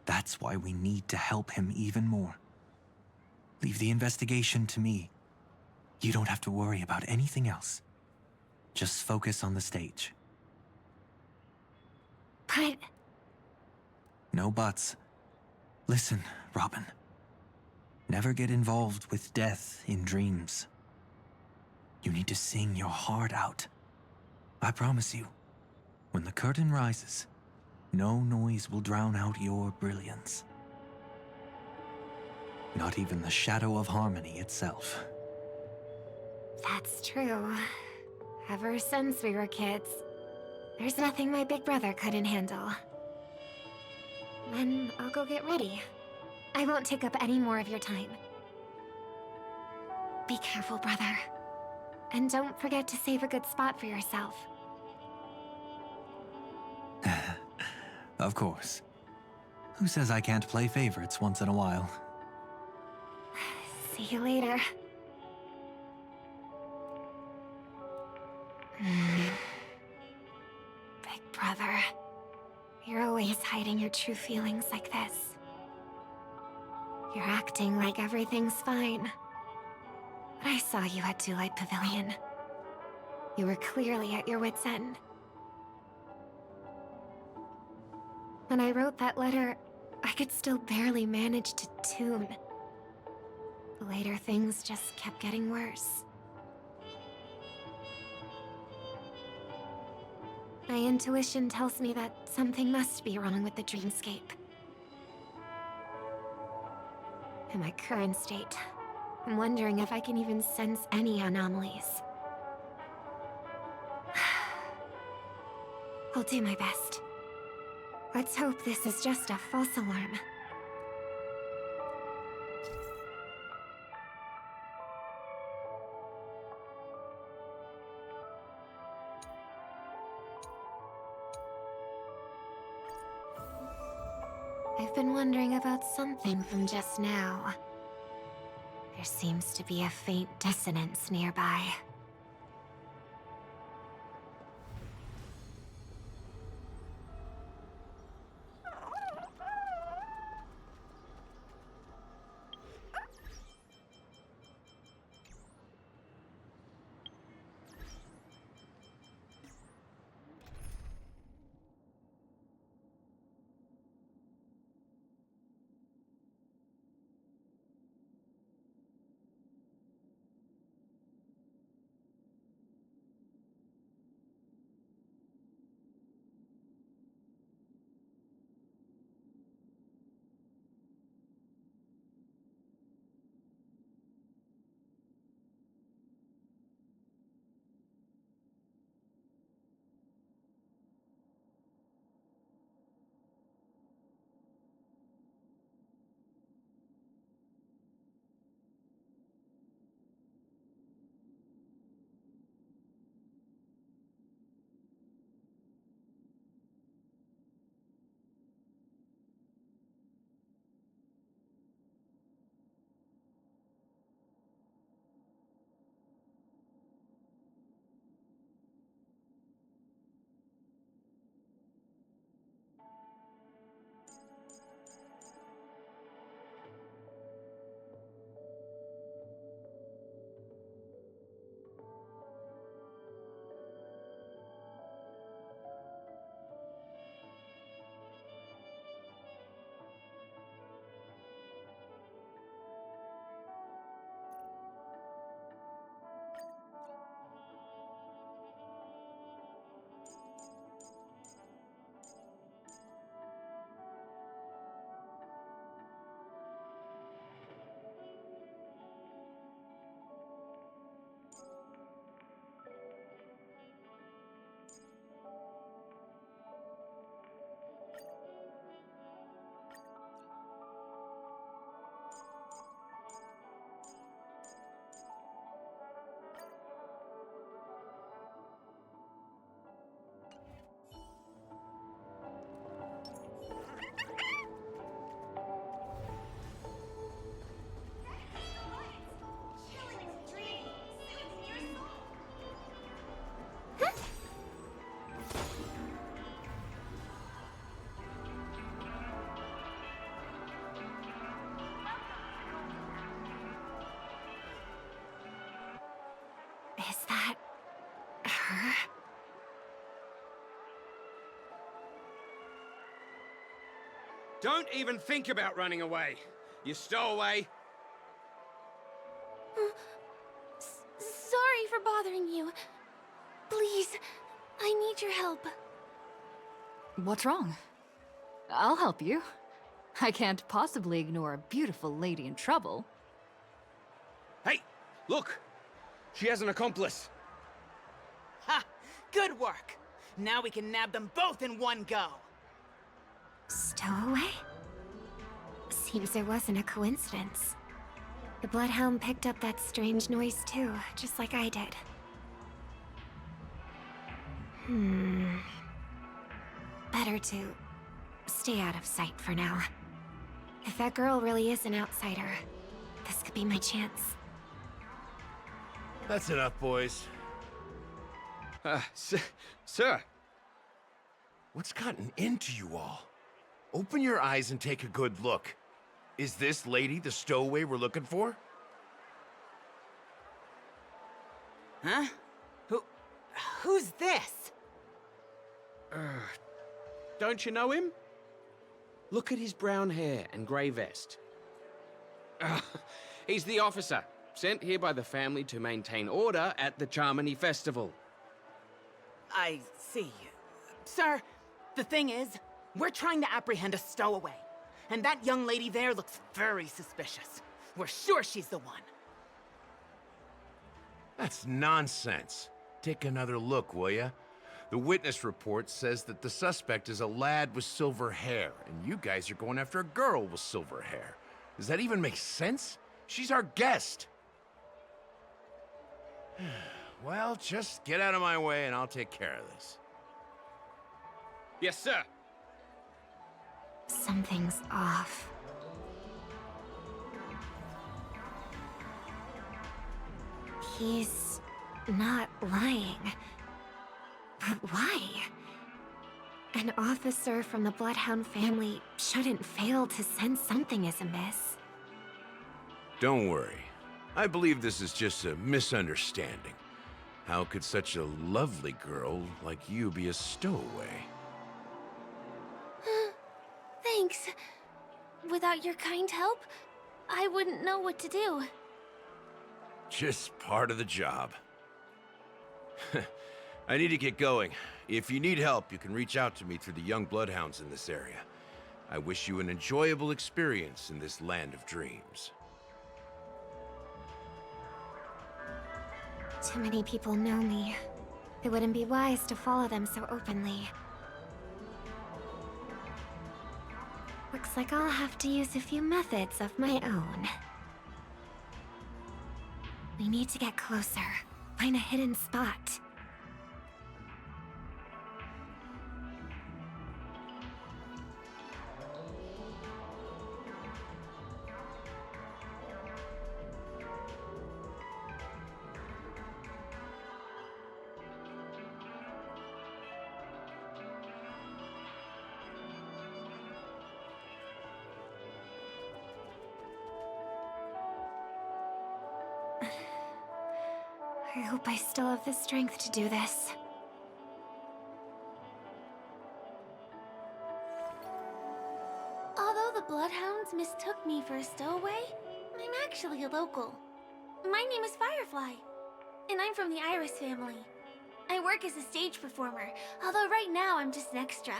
Speaker 6: That's why we need to help him even more. Leave the investigation to me. You don't have to worry about anything else. Just focus on the stage.
Speaker 2: But...
Speaker 6: No buts. Listen, Robin. Never get involved with death in dreams. You need to sing your heart out. I promise you, when the curtain rises, no noise will drown out your brilliance. Not even the shadow of harmony itself.
Speaker 2: that's true. Ever since we were kids, there's nothing my big brother couldn't handle. Then I'll go get ready. I won't take up any more of your time. Be careful, brother. And don't forget to save a good spot for yourself.
Speaker 6: Of course. Who says I can't play favorites once in a while?
Speaker 2: See you later. Big brother, you're always hiding your true feelings like this. You're acting like everything's fine. But I saw you at Daylight Pavilion. You were clearly at your wit's end. When I wrote that letter, I could still barely manage to tune. Later, things just kept getting worse. My intuition tells me that something must be wrong with the dreamscape. In my current state, I'm wondering if I can even sense any anomalies. I'll do my best. Let's hope this is just a false alarm. I've been wondering about something from just now. There seems to be a faint dissonance nearby. Is that her?
Speaker 13: Don't even think about running away. You stowaway.
Speaker 2: Sorry for bothering you. Please, I need your help.
Speaker 14: What's wrong? I'll help you. I can't possibly ignore a beautiful lady in trouble.
Speaker 13: Hey, look! She has an accomplice.
Speaker 15: Ha! Good work! Now we can nab them both in one go!
Speaker 2: Stowaway? Seems it wasn't a coincidence. The Bloodhound picked up that strange noise too, just like I did. Better to stay out of sight for now. If that girl really is an outsider, this could be my chance.
Speaker 16: That's enough, boys.
Speaker 13: Sir.
Speaker 16: What's gotten into you all? Open your eyes and take a good look. Is this lady the stowaway we're looking for?
Speaker 15: Huh? Who's this?
Speaker 13: Don't you know him? Look at his brown hair and grey vest. He's the officer, sent here by the family to maintain order at the Charmony Festival.
Speaker 15: I see. Sir, the thing is, we're trying to apprehend a stowaway. And that young lady there looks very suspicious. We're sure she's the one.
Speaker 16: That's nonsense. Take another look, will ya? The witness report says that the suspect is a lad with silver hair, and you guys are going after a girl with silver hair. Does that even make sense? She's our guest. Well, just get out of my way and I'll take care of this.
Speaker 13: Yes, sir.
Speaker 2: Something's off. He's not lying. But why? An officer from the Bloodhound family shouldn't fail to sense something is amiss.
Speaker 16: Don't worry. I believe this is just a misunderstanding. How could such a lovely girl like you be a stowaway?
Speaker 2: Thanks. Without your kind help, I wouldn't know what to do.
Speaker 16: Just part of the job. I need to get going. If you need help, you can reach out to me through the young bloodhounds in this area. I wish you an enjoyable experience in this land of dreams.
Speaker 2: Too many people know me. It wouldn't be wise to follow them so openly. Looks like I'll have to use a few methods of my own. We need to get closer. Find a hidden spot. I hope I still have the strength to do this.
Speaker 17: Although the Bloodhounds mistook me for a stowaway, I'm actually a local. My name is Firefly, and I'm from the Iris family. I work as a stage performer, although right now I'm just an extra.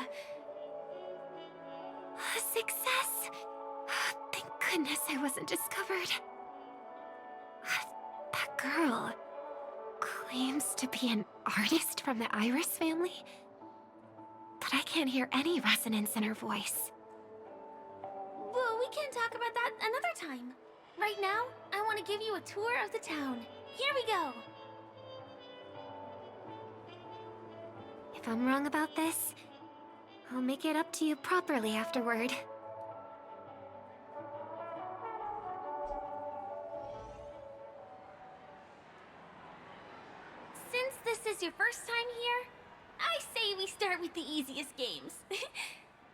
Speaker 2: A success! Thank goodness I wasn't discovered. That girl claims to be an artist from the Iris family, but I can't hear any resonance in her voice.
Speaker 17: Well, we can talk about that another time. Right now, I want to give you a tour of the town. Here we go.
Speaker 2: If I'm wrong about this, I'll make it up to you properly afterward.
Speaker 17: Since this is your first time here, I say we start with the easiest games.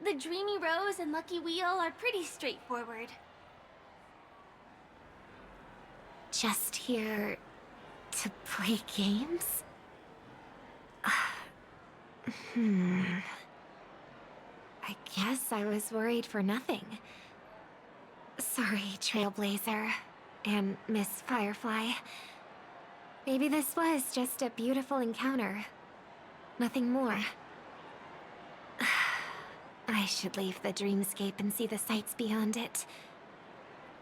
Speaker 17: The Dreamy Rose and Lucky Wheel are pretty straightforward.
Speaker 2: Just here to play games? I guess I was worried for nothing. Sorry, Trailblazer and Miss Firefly. Maybe this was just a beautiful encounter. Nothing more. I should leave the dreamscape and see the sights beyond it.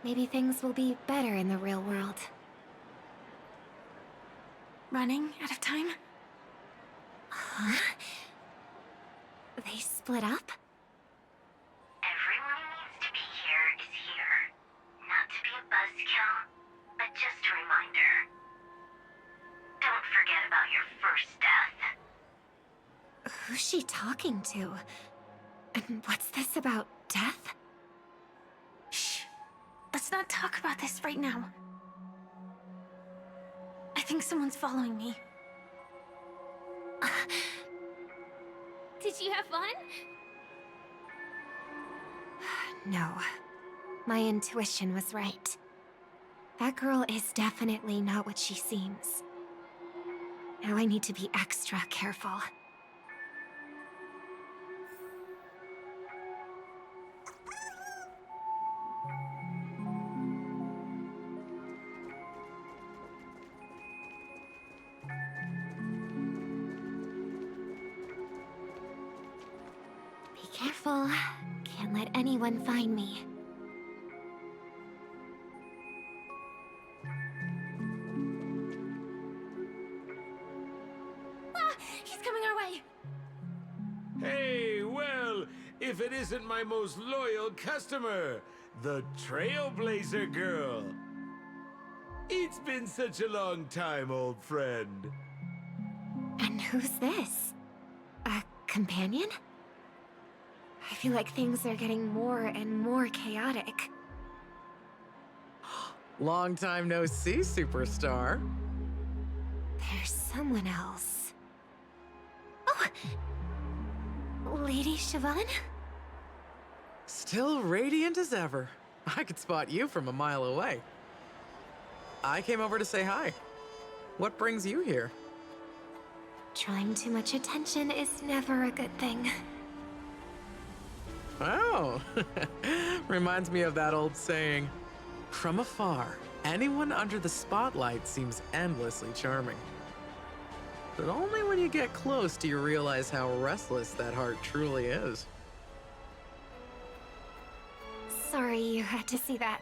Speaker 2: Maybe things will be better in the real world.
Speaker 17: Running out of time?
Speaker 2: Huh? They split up?
Speaker 18: Everyone who needs to be here is here. Not to be a buzzkill, but just a reminder. Don't forget about your first death.
Speaker 2: Who's she talking to? And what's this about death?
Speaker 17: Shh. Let's not talk about this right now. I think someone's following me. Did you have fun?
Speaker 2: No. My intuition was right. That girl is definitely not what she seems. Now I need to be extra careful. Be careful. Can't let anyone find me.
Speaker 17: He's coming our way!
Speaker 19: Hey, well, if it isn't my most loyal customer, the Trailblazer Girl. It's been such a long time, old friend.
Speaker 2: And who's this? A companion? I feel like things are getting more and more chaotic.
Speaker 20: Long time no see, superstar.
Speaker 2: There's someone else. Oh! Lady Siobhan?
Speaker 20: Still radiant as ever. I could spot you from a mile away. I came over to say hi. What brings you here?
Speaker 2: Drawing too much attention is never a good thing.
Speaker 20: Oh, reminds me of that old saying, from afar, anyone under the spotlight seems endlessly charming. But only when you get close do you realize how restless that heart truly is.
Speaker 2: Sorry you had to see that.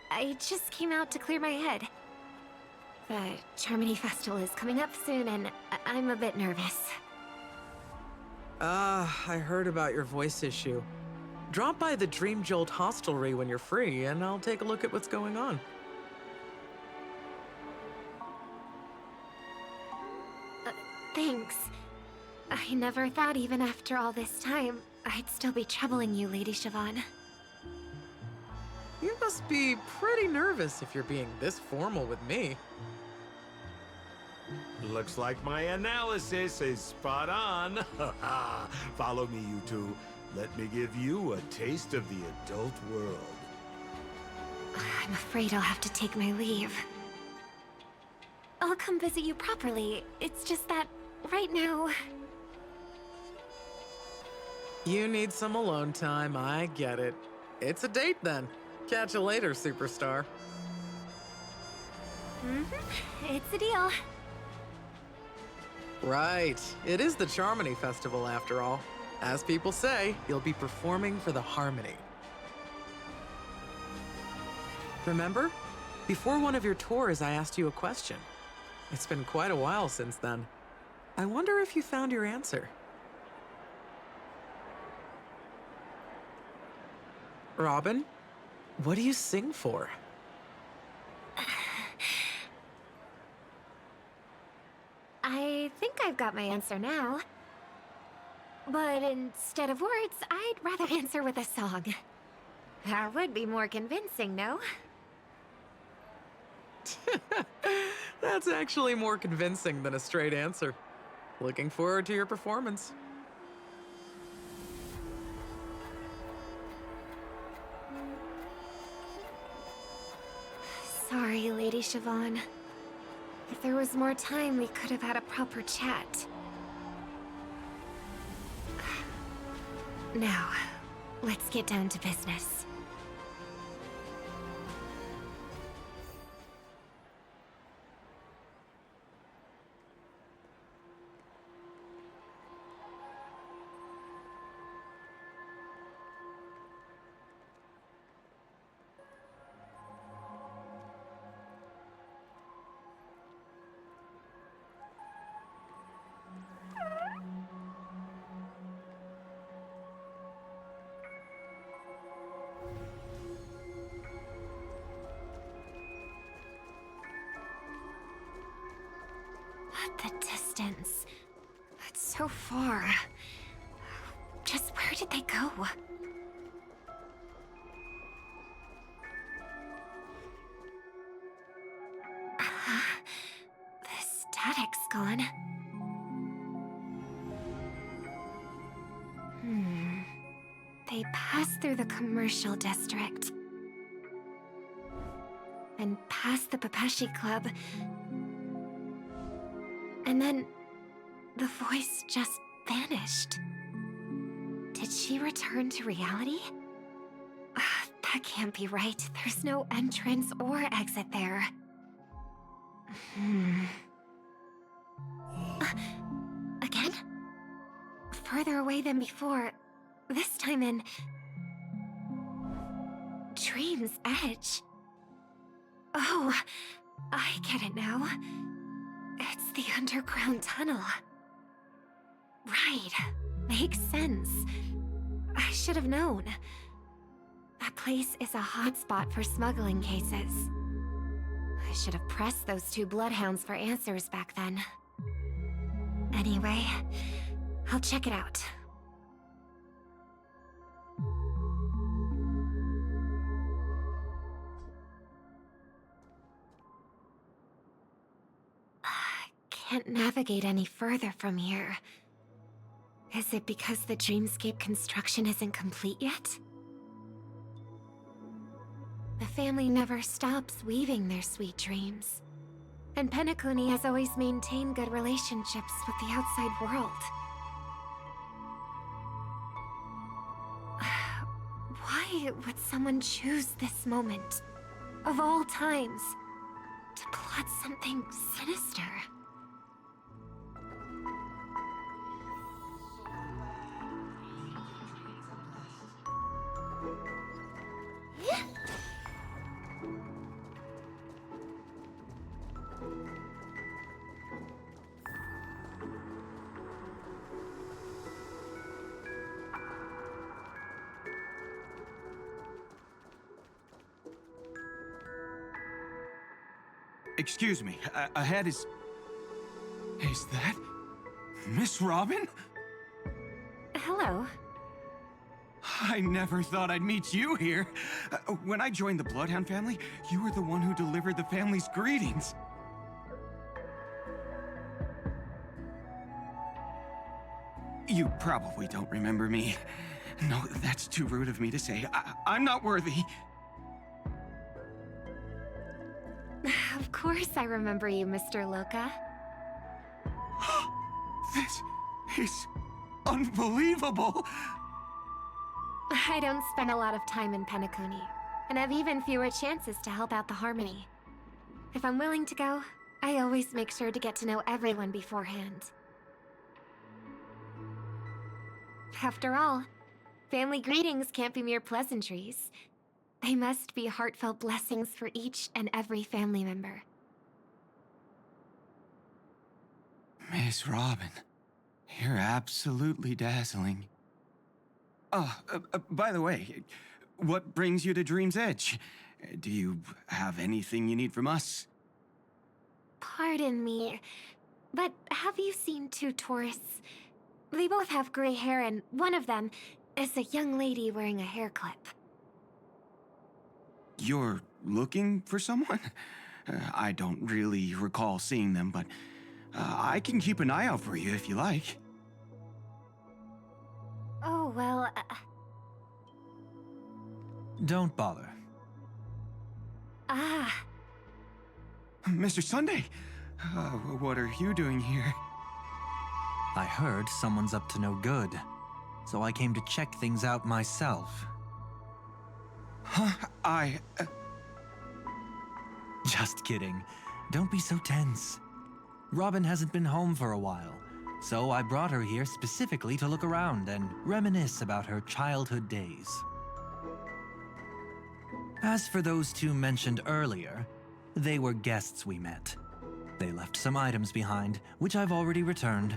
Speaker 2: I just came out to clear my head. The Charmony Festival is coming up soon and I'm a bit nervous.
Speaker 20: I heard about your voice issue. Drop by the Dream Jolt hostelry when you're free, and I'll take a look at what's going on.
Speaker 2: Thanks. I never thought even after all this time, I'd still be troubling you, Lady Siobhan.
Speaker 20: You must be pretty nervous if you're being this formal with me.
Speaker 19: Looks like my analysis is spot on. Follow me, you two. Let me give you a taste of the adult world.
Speaker 2: I'm afraid I'll have to take my leave. I'll come visit you properly. It's just that, right now...
Speaker 20: You need some alone time, I get it. It's a date then. Catch you later, superstar.
Speaker 2: It's a deal.
Speaker 20: Right. It is the Charmony Festival, after all. As people say, you'll be performing for the Harmony. Remember? Before one of your tours, I asked you a question. It's been quite a while since then. I wonder if you found your answer. Robin, what do you sing for?
Speaker 2: I think I've got my answer now. But instead of words, I'd rather answer with a song. That would be more convincing, no?
Speaker 20: That's actually more convincing than a straight answer. Looking forward to your performance.
Speaker 2: Sorry, Lady Siobhan. If there was more time, we could have had a proper chat. Now, let's get down to business. The distance. It's so far. Just where did they go? The static's gone. through the commercial district. And past the Papeshi Club. And then the voice just vanished. Did she return to reality? That can't be right. There's no entrance or exit there. Again? Further away than before. This time in... Dream's Edge. Oh, I get it now. It's the underground tunnel. Right. Makes sense. I should have known. That place is a hotspot for smuggling cases. I should have pressed those two bloodhounds for answers back then. Anyway, I'll check it out. Can't navigate any further from here. Is it because the dreamscape construction isn't complete yet? The family never stops weaving their sweet dreams. And Penacony has always maintained good relationships with the outside world. Why would someone choose this moment, of all times, to plot something sinister?
Speaker 21: Excuse me, ahead is... Is that... Miss Robin?
Speaker 2: Hello.
Speaker 21: I never thought I'd meet you here. When I joined the Bloodhound family, you were the one who delivered the family's greetings. You probably don't remember me. No, that's too rude of me to say. I'm not worthy.
Speaker 2: Of course I remember you, Mr. Loka.
Speaker 21: This is unbelievable.
Speaker 2: I don't spend a lot of time in Penacony, and have even fewer chances to help out the Harmony. If I'm willing to go, I always make sure to get to know everyone beforehand. After all, family greetings can't be mere pleasantries. They must be heartfelt blessings for each and every family member.
Speaker 21: Miss Robin, you're absolutely dazzling. By the way, what brings you to Dream's Edge? Do you have anything you need from us?
Speaker 2: Pardon me, but have you seen two tourists? They both have gray hair, and one of them is a young lady wearing a hair clip.
Speaker 21: You're looking for someone? I don't really recall seeing them, but I can keep an eye out for you if you like.
Speaker 2: Oh, well...
Speaker 6: Don't bother.
Speaker 21: Mr. Sunday, what are you doing here?
Speaker 6: I heard someone's up to no good, so I came to check things out myself.
Speaker 21: Huh?
Speaker 6: Just kidding. Don't be so tense. Robin hasn't been home for a while, so I brought her here specifically to look around and reminisce about her childhood days. As for those two mentioned earlier, they were guests we met. They left some items behind, which I've already returned.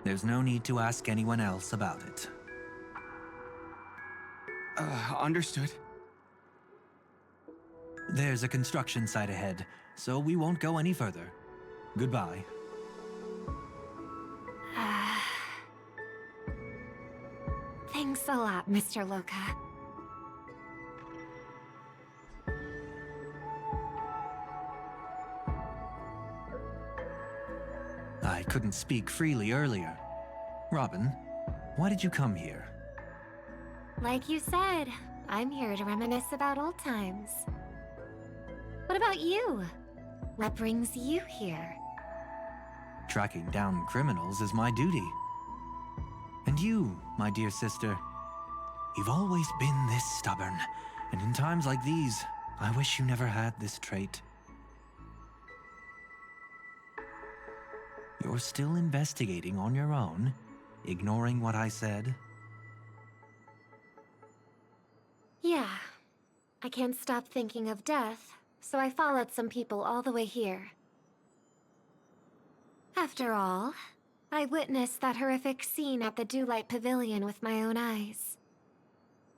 Speaker 6: There's no need to ask anyone else about it.
Speaker 21: Understood.
Speaker 6: There's a construction site ahead, so we won't go any further. Goodbye.
Speaker 2: Thanks a lot, Mr. Loka.
Speaker 6: I couldn't speak freely earlier. Robin, why did you come here?
Speaker 2: Like you said, I'm here to reminisce about old times. What about you? What brings you here?
Speaker 6: Tracking down criminals is my duty. And you, my dear sister, you've always been this stubborn, and in times like these, I wish you never had this trait. You're still investigating on your own, ignoring what I said?
Speaker 2: Yeah. I can't stop thinking of death, so I followed some people all the way here. After all, I witnessed that horrific scene at the Dewlight Pavilion with my own eyes.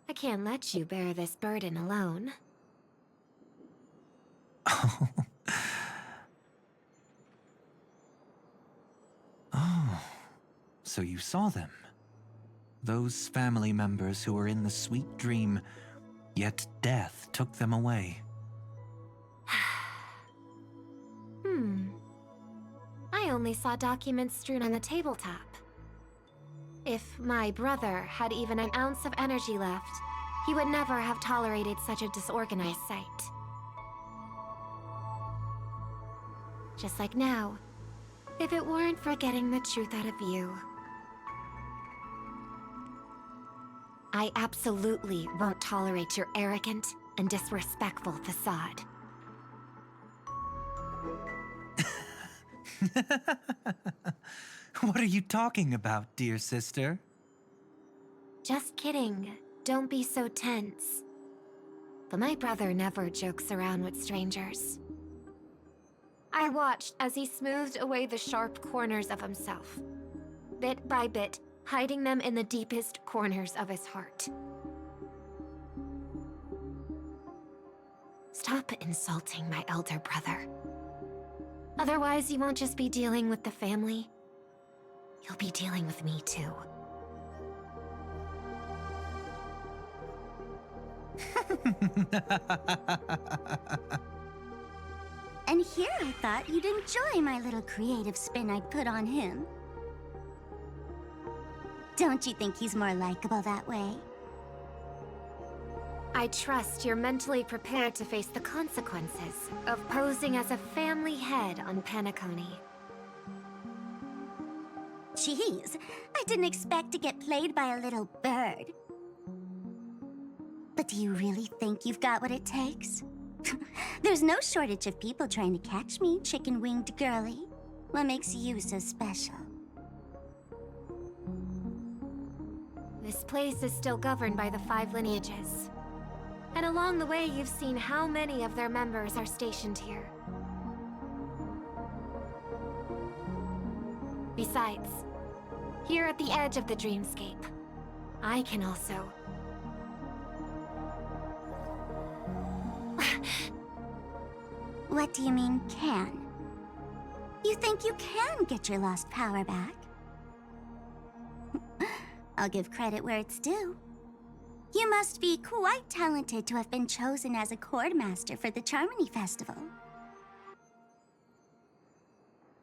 Speaker 2: I can't let you bear this burden alone.
Speaker 6: Oh, so you saw them. Those family members who were in the sweet dream, yet death took them away.
Speaker 2: I only saw documents strewn on the tabletop. If my brother had even an ounce of energy left, he would never have tolerated such a disorganized sight. Just like now, if it weren't for getting the truth out of you. I absolutely won't tolerate your arrogant and disrespectful facade.
Speaker 6: What are you talking about, dear sister?
Speaker 2: Just kidding. Don't be so tense. But my brother never jokes around with strangers. I watched as he smoothed away the sharp corners of himself, bit by bit, hiding them in the deepest corners of his heart. Stop insulting my elder brother. Otherwise, you won't just be dealing with the family. You'll be dealing with me, too.
Speaker 8: And here I thought you'd enjoy my little creative spin I put on him. Don't you think he's more likable that way?
Speaker 2: I trust you're mentally prepared to face the consequences of posing as a family head on Penacony.
Speaker 8: Jeez, I didn't expect to get played by a little bird. But do you really think you've got what it takes? There's no shortage of people trying to catch me, chicken-winged girly. What makes you so special?
Speaker 2: This place is still governed by the 5 lineages. And along the way, you've seen how many of their members are stationed here. Besides, here at the edge of the dreamscape, I can also...
Speaker 8: What do you mean, can? You think you can get your lost power back? I'll give credit where it's due. You must be quite talented to have been chosen as a chord master for the Charmony Festival.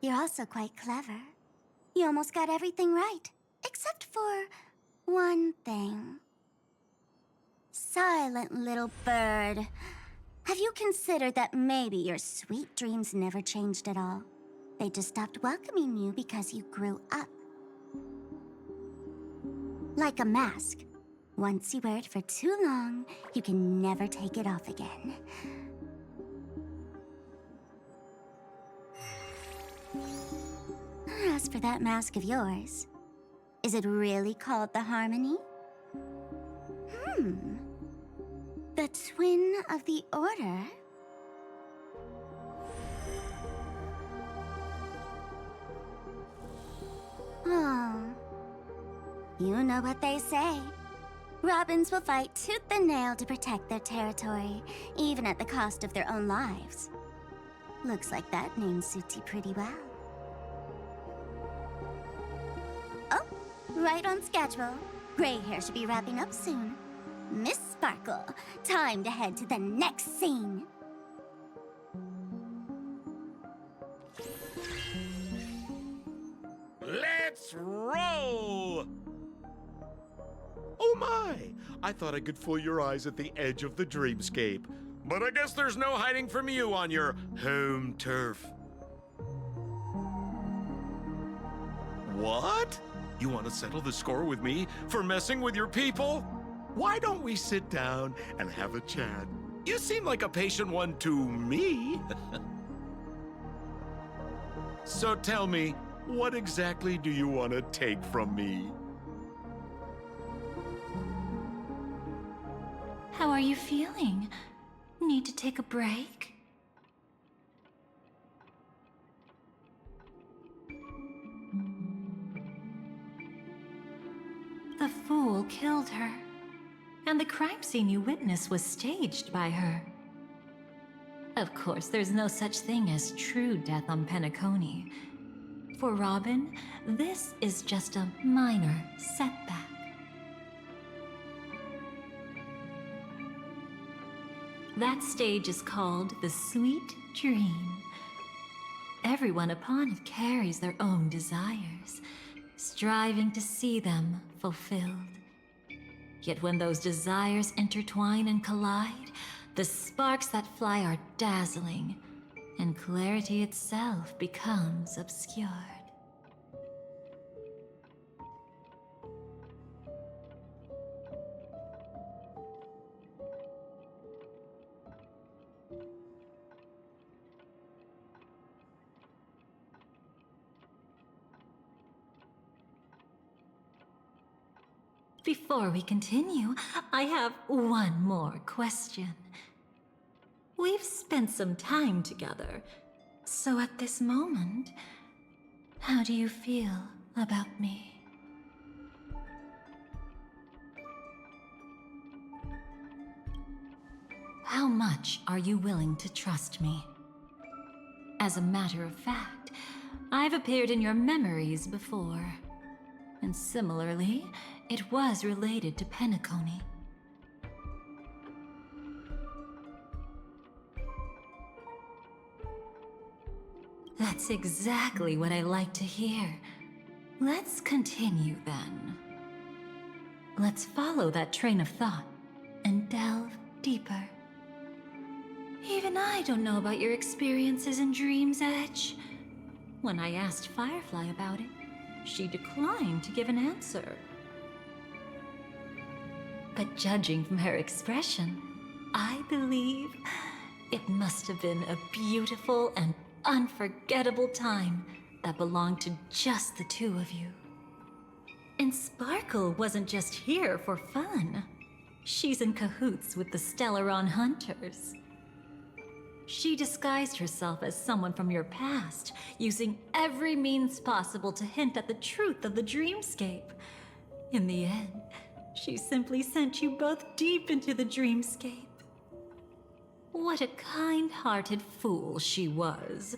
Speaker 8: You're also quite clever. You almost got everything right, except for one thing. Silent little bird. Have you considered that maybe your sweet dreams never changed at all? They just stopped welcoming you because you grew up. Like a mask. Once you wear it for too long, you can never take it off again. As for that mask of yours, is it really called the Harmony? The twin of the Order? Oh. You know what they say. Robins will fight tooth and nail to protect their territory, even at the cost of their own lives. Looks like that name suits you pretty well. Oh, right on schedule. Gray hair should be wrapping up soon. Miss Sparkle, time to head to the next scene.
Speaker 19: Let's roll! Oh my!
Speaker 7: I thought I could fool your eyes at the edge of the dreamscape. But I guess there's no hiding from you on your home turf. What? You want to settle the score with me for messing with your people? Why don't we sit down and have a chat? You seem like a patient one to me. So tell me, what exactly do you want to take from me?
Speaker 3: How are you feeling? Need to take a break? The fool killed her, and the crime scene you witnessed was staged by her. Of course, there's no such thing as true death on Penacony. For Robin, this is just a minor setback. That stage is called the Sweet Dream. Everyone upon it carries their own desires, striving to see them fulfilled. Yet when those desires intertwine and collide, the sparks that fly are dazzling, and clarity itself becomes obscured. Before we continue, I have one more question. We've spent some time together, so at this moment, how do you feel about me? How much are you willing to trust me? As a matter of fact, I've appeared in your memories before. And similarly, it was related to Penacony. That's exactly what I like to hear. Let's continue then. Let's follow that train of thought and delve deeper. Even I don't know about your experiences in Dream's Edge. When I asked Firefly about it, she declined to give an answer. But judging from her expression, I believe it must have been a beautiful and unforgettable time that belonged to just the two of you. And Sparkle wasn't just here for fun. She's in cahoots with the Stellaron Hunters. She disguised herself as someone from your past, using every means possible to hint at the truth of the dreamscape. In the end, she simply sent you both deep into the dreamscape. What a kind-hearted fool she was.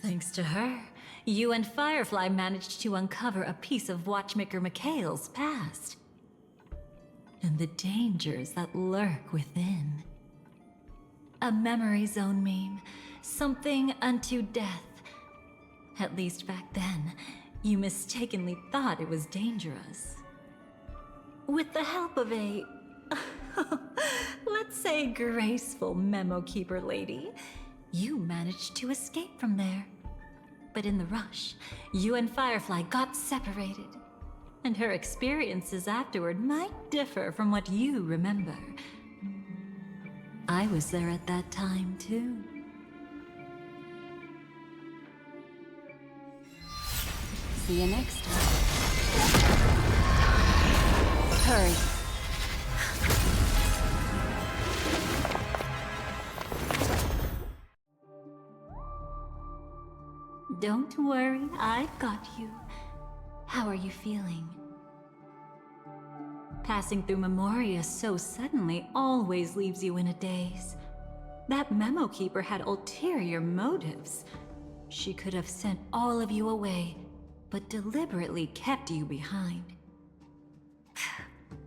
Speaker 3: Thanks to her, you and Firefly managed to uncover a piece of Watchmaker Mikhail's past. And the dangers that lurk within. A memory zone meme, something unto death. At least back then, you mistakenly thought it was dangerous. With the help of a, let's say, graceful memo keeper lady, you managed to escape from there. But in the rush, you and Firefly got separated. And her experiences afterward might differ from what you remember. I was there at that time, too.
Speaker 10: See you next time. Hurry.
Speaker 3: Don't worry, I've got you. How are you feeling? Passing through Memoria so suddenly always leaves you in a daze. That memo keeper had ulterior motives. She could have sent all of you away, but deliberately kept you behind.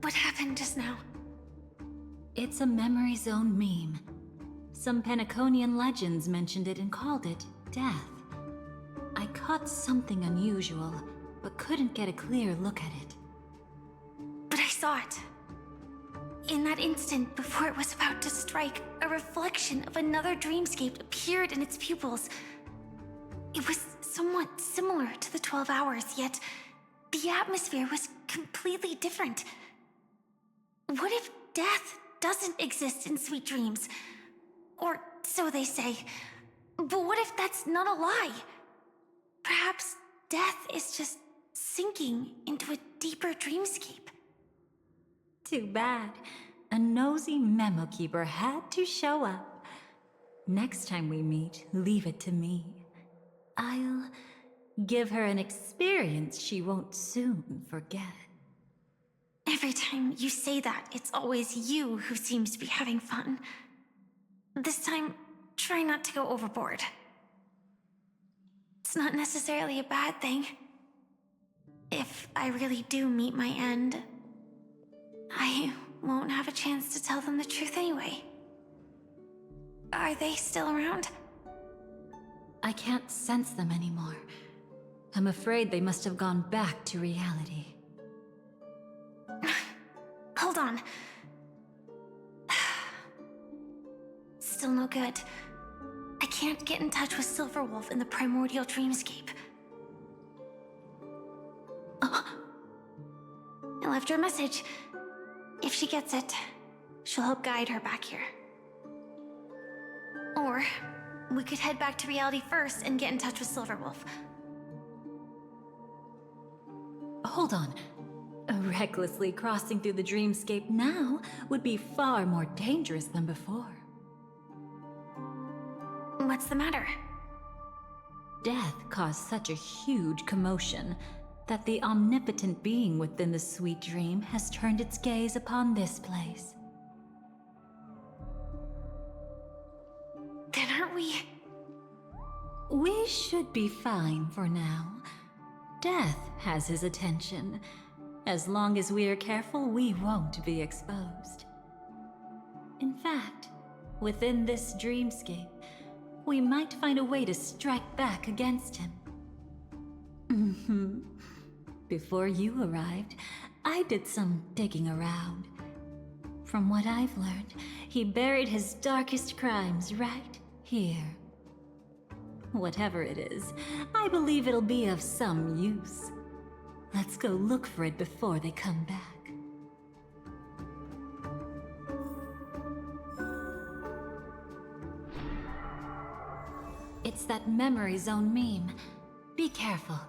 Speaker 2: What happened just now?
Speaker 3: It's a memory zone meme. Some Penaconian legends mentioned it and called it death. I caught something unusual, but couldn't get a clear look at it.
Speaker 2: But I saw it. In that instant, before it was about to strike, a reflection of another dreamscape appeared in its pupils. It was somewhat similar to the 12 hours, yet the atmosphere was completely different. What if death doesn't exist in sweet dreams? Or so they say. But what if that's not a lie? Perhaps death is just sinking into a deeper dreamscape.
Speaker 3: Too bad. A nosy memo keeper had to show up. Next time we meet, leave it to me. I'll give her an experience she won't soon forget.
Speaker 2: Every time you say that, it's always you who seems to be having fun. This time, try not to go overboard. It's not necessarily a bad thing. If I really do meet my end, I won't have a chance to tell them the truth anyway. Are they still around?
Speaker 3: I can't sense them anymore. I'm afraid they must have gone back to reality.
Speaker 2: Hold on. Still no good. I can't get in touch with Silverwolf in the primordial dreamscape. I left her a message. If she gets it, she'll help guide her back here. Or we could head back to reality first and get in touch with Silverwolf.
Speaker 3: Hold on. Recklessly crossing through the dreamscape now would be far more dangerous than before.
Speaker 2: What's the matter?
Speaker 3: Death caused such a huge commotion that the omnipotent being within the sweet dream has turned its gaze upon this place.
Speaker 2: Then aren't we?
Speaker 3: We should be fine for now. Death has his attention. As long as we are careful, we won't be exposed. In fact, within this dreamscape, we might find a way to strike back against him. Before you arrived, I did some digging around. From what I've learned, he buried his darkest crimes right here. Whatever it is, I believe it'll be of some use. Let's go look for it before they come back. It's that memory zone meme. Be careful.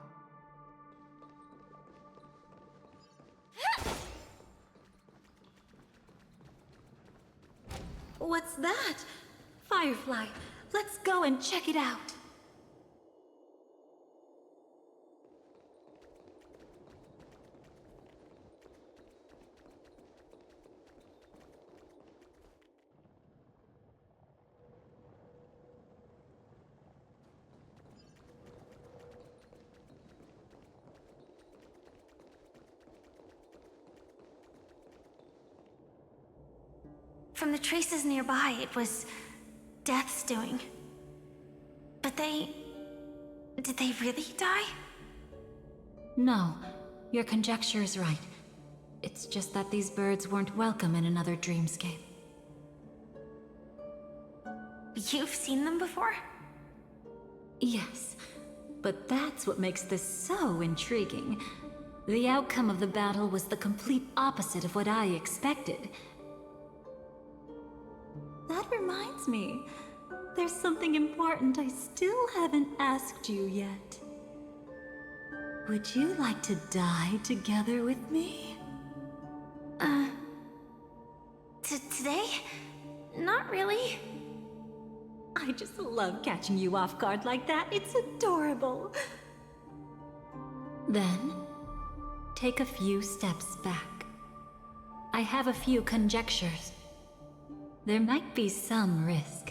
Speaker 3: What's that? Firefly, let's go and check it out.
Speaker 2: From the traces nearby, it was Death's doing. But did they really die?
Speaker 3: No, your conjecture is right. It's just that these birds weren't welcome in another dreamscape.
Speaker 2: You've seen them before?
Speaker 3: Yes, but that's what makes this so intriguing. The outcome of the battle was the complete opposite of what I expected. That reminds me, there's something important I still haven't asked you yet. Would you like to die together with me?
Speaker 2: Today? Not really.
Speaker 3: I just love catching you off guard like that. It's adorable. Then, take a few steps back. I have a few conjectures. There might be some risk.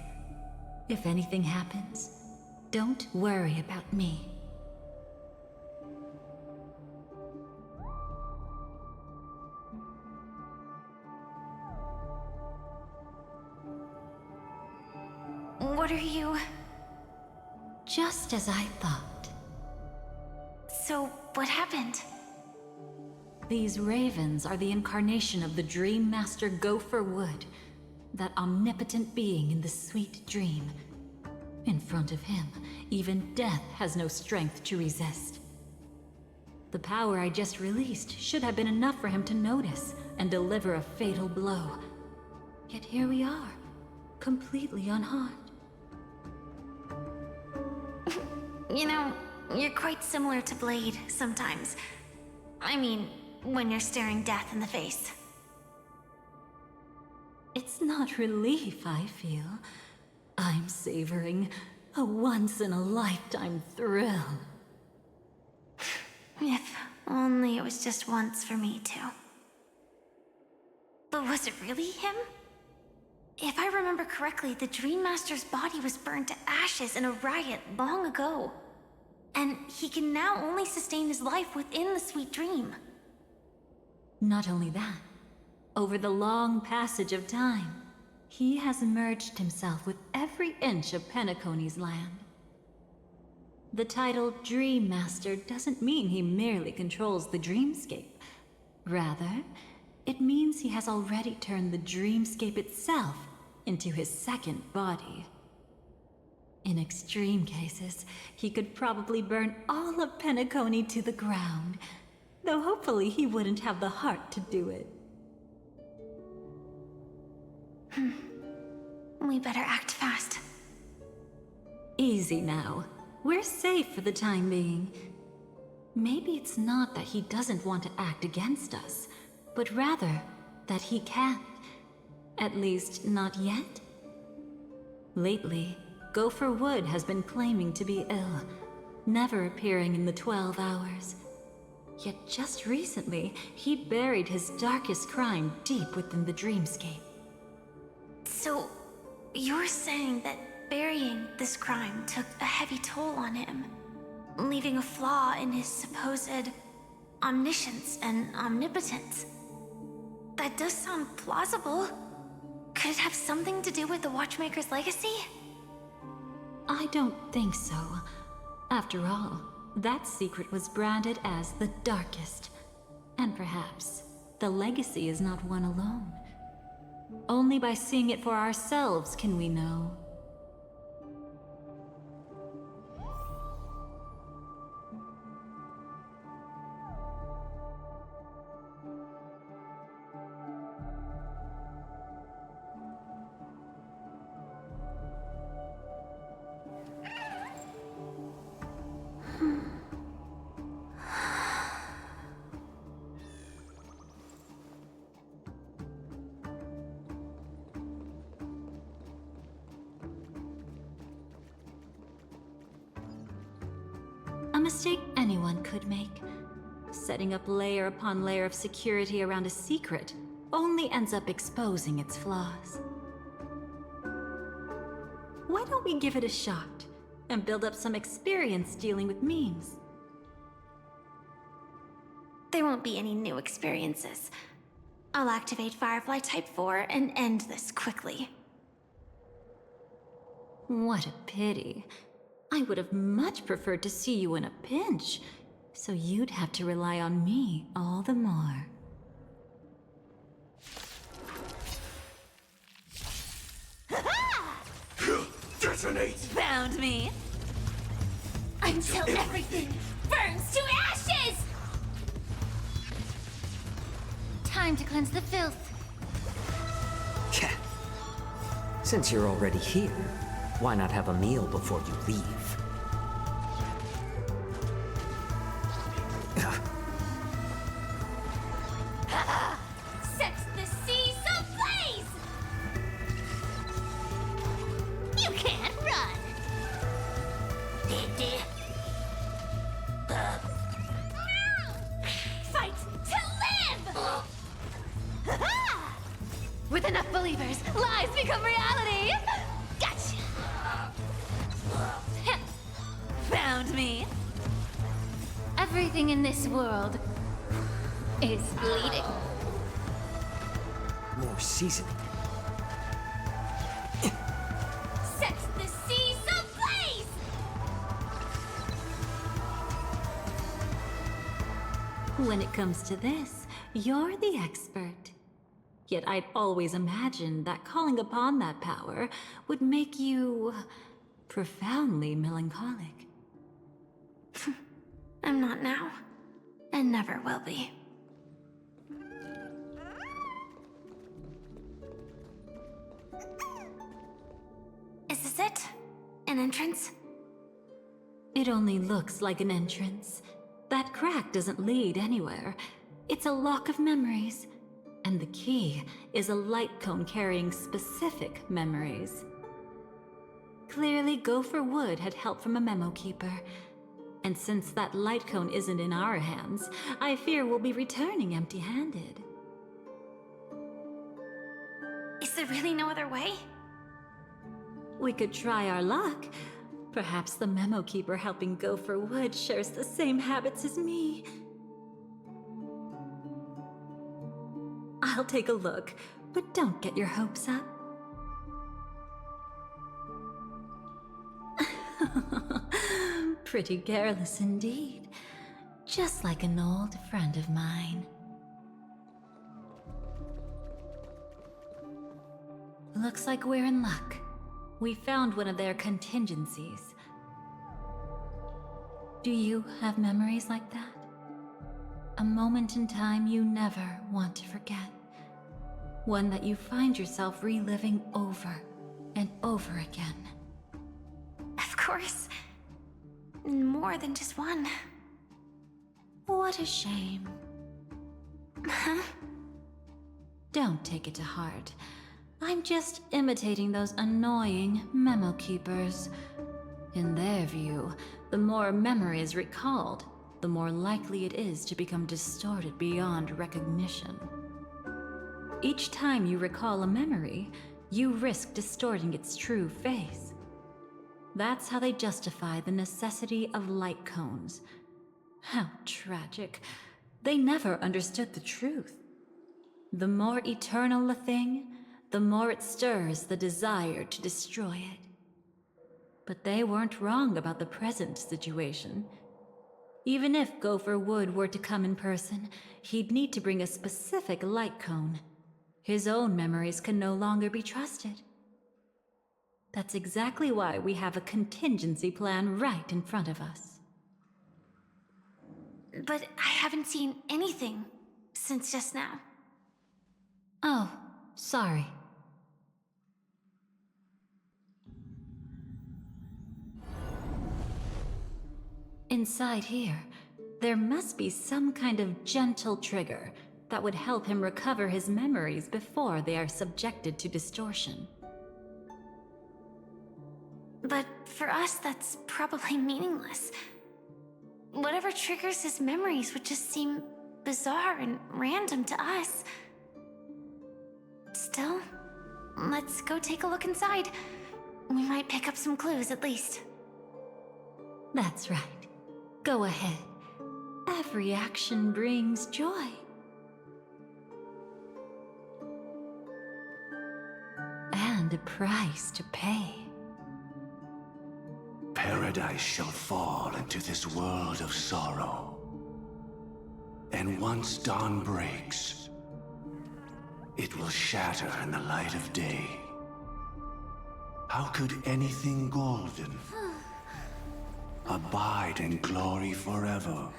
Speaker 3: If anything happens, don't worry about me.
Speaker 2: What are you?
Speaker 3: Just as I thought.
Speaker 2: So, what happened?
Speaker 3: These ravens are the incarnation of the Dream Master Gopher Wood, that omnipotent being in the sweet dream. In front of him, even death has no strength to resist. The power I just released should have been enough for him to notice and deliver a fatal blow. Yet here we are, completely unharmed.
Speaker 2: You know, you're quite similar to Blade sometimes. I mean, when you're staring death in the face.
Speaker 3: It's not relief I feel. I'm savoring a once-in-a-lifetime thrill.
Speaker 2: If only it was just once for me too. But was it really him? If I remember correctly, the Dream Master's body was burned to ashes in a riot long ago. And he can now only sustain his life within the sweet dream.
Speaker 3: Not only that, over the long passage of time, he has merged himself with every inch of Penacony's land. The title Dream Master doesn't mean he merely controls the dreamscape. Rather, it means he has already turned the dreamscape itself into his second body. In extreme cases, he could probably burn all of Penacony to the ground, though hopefully he wouldn't have the heart to do it.
Speaker 2: We better act fast.
Speaker 3: Easy now. We're safe for the time being. Maybe it's not that he doesn't want to act against us, but rather that he can't. At least, not yet. Lately, Gopher Wood has been claiming to be ill, never appearing in the 12 hours. Yet just recently, he buried his darkest crime deep within the dreamscape.
Speaker 2: So, you're saying that burying this crime took a heavy toll on him, leaving a flaw in his supposed omniscience and omnipotence? That does sound plausible. Could it have something to do with the Watchmaker's legacy?
Speaker 3: I don't think so. After all, that secret was branded as the darkest. And perhaps the legacy is not one alone. Only by seeing it for ourselves can we know. A mistake anyone could make. Setting up layer upon layer of security around a secret only ends up exposing its flaws. Why don't we give it a shot and build up some experience dealing with memes?
Speaker 2: There won't be any new experiences. I'll activate Firefly Type 4 and end this quickly.
Speaker 3: What a pity. I would have much preferred to see you in a pinch, so you'd have to rely on me all the more.
Speaker 12: Detonate!
Speaker 4: Found me! Until everything burns to ashes! Time to cleanse the filth.
Speaker 11: Since you're already here, why not have a meal before you leave?
Speaker 4: Set the seas ablaze! You can't run! Fight to live! With enough believers, lies become reality! Gotcha! Found me! Everything in this world is bleeding.
Speaker 11: More seasoning.
Speaker 4: Set the seas ablaze!
Speaker 3: When it comes to this, you're the expert. Yet I'd always imagined that calling upon that power would make you profoundly melancholic.
Speaker 2: I'm not now, and never will be. Is this it? An entrance?
Speaker 3: It only looks like an entrance. That crack doesn't lead anywhere. It's a lock of memories. And the key is a light cone carrying specific memories. Clearly, Gopher Wood had help from a memo keeper. And since that light cone isn't in our hands, I fear we'll be returning empty-handed.
Speaker 2: Is there really no other way?
Speaker 3: We could try our luck. Perhaps the memo keeper helping Gopher Wood shares the same habits as me. I'll take a look, but don't get your hopes up. Pretty careless indeed. Just like an old friend of mine. Looks like we're in luck. We found one of their contingencies. Do you have memories like that? A moment in time you never want to forget. One that you find yourself reliving over and over again.
Speaker 2: Of course. More than just one.
Speaker 3: What a shame.
Speaker 2: Huh?
Speaker 3: Don't take it to heart. I'm just imitating those annoying memo keepers. In their view, the more memories recalled, the more likely it is to become distorted beyond recognition. Each time you recall a memory, you risk distorting its true face. That's how they justify the necessity of light cones. How tragic. They never understood the truth. The more eternal a thing, the more it stirs the desire to destroy it. But they weren't wrong about the present situation. Even if Gopher Wood were to come in person, he'd need to bring a specific light cone. His own memories can no longer be trusted. That's exactly why we have a contingency plan right in front of us.
Speaker 2: But I haven't seen anything since just now.
Speaker 3: Oh, sorry. Inside here, there must be some kind of gentle trigger that would help him recover his memories before they are subjected to distortion.
Speaker 2: But for us, that's probably meaningless. Whatever triggers his memories would just seem bizarre and random to us. Still, let's go take a look inside. We might pick up some clues at least.
Speaker 3: That's right. Go ahead. Every action brings joy. And a price to pay.
Speaker 12: Paradise shall fall into this world of sorrow. And once dawn breaks, it will shatter in the light of day. How could anything golden abide in glory forever?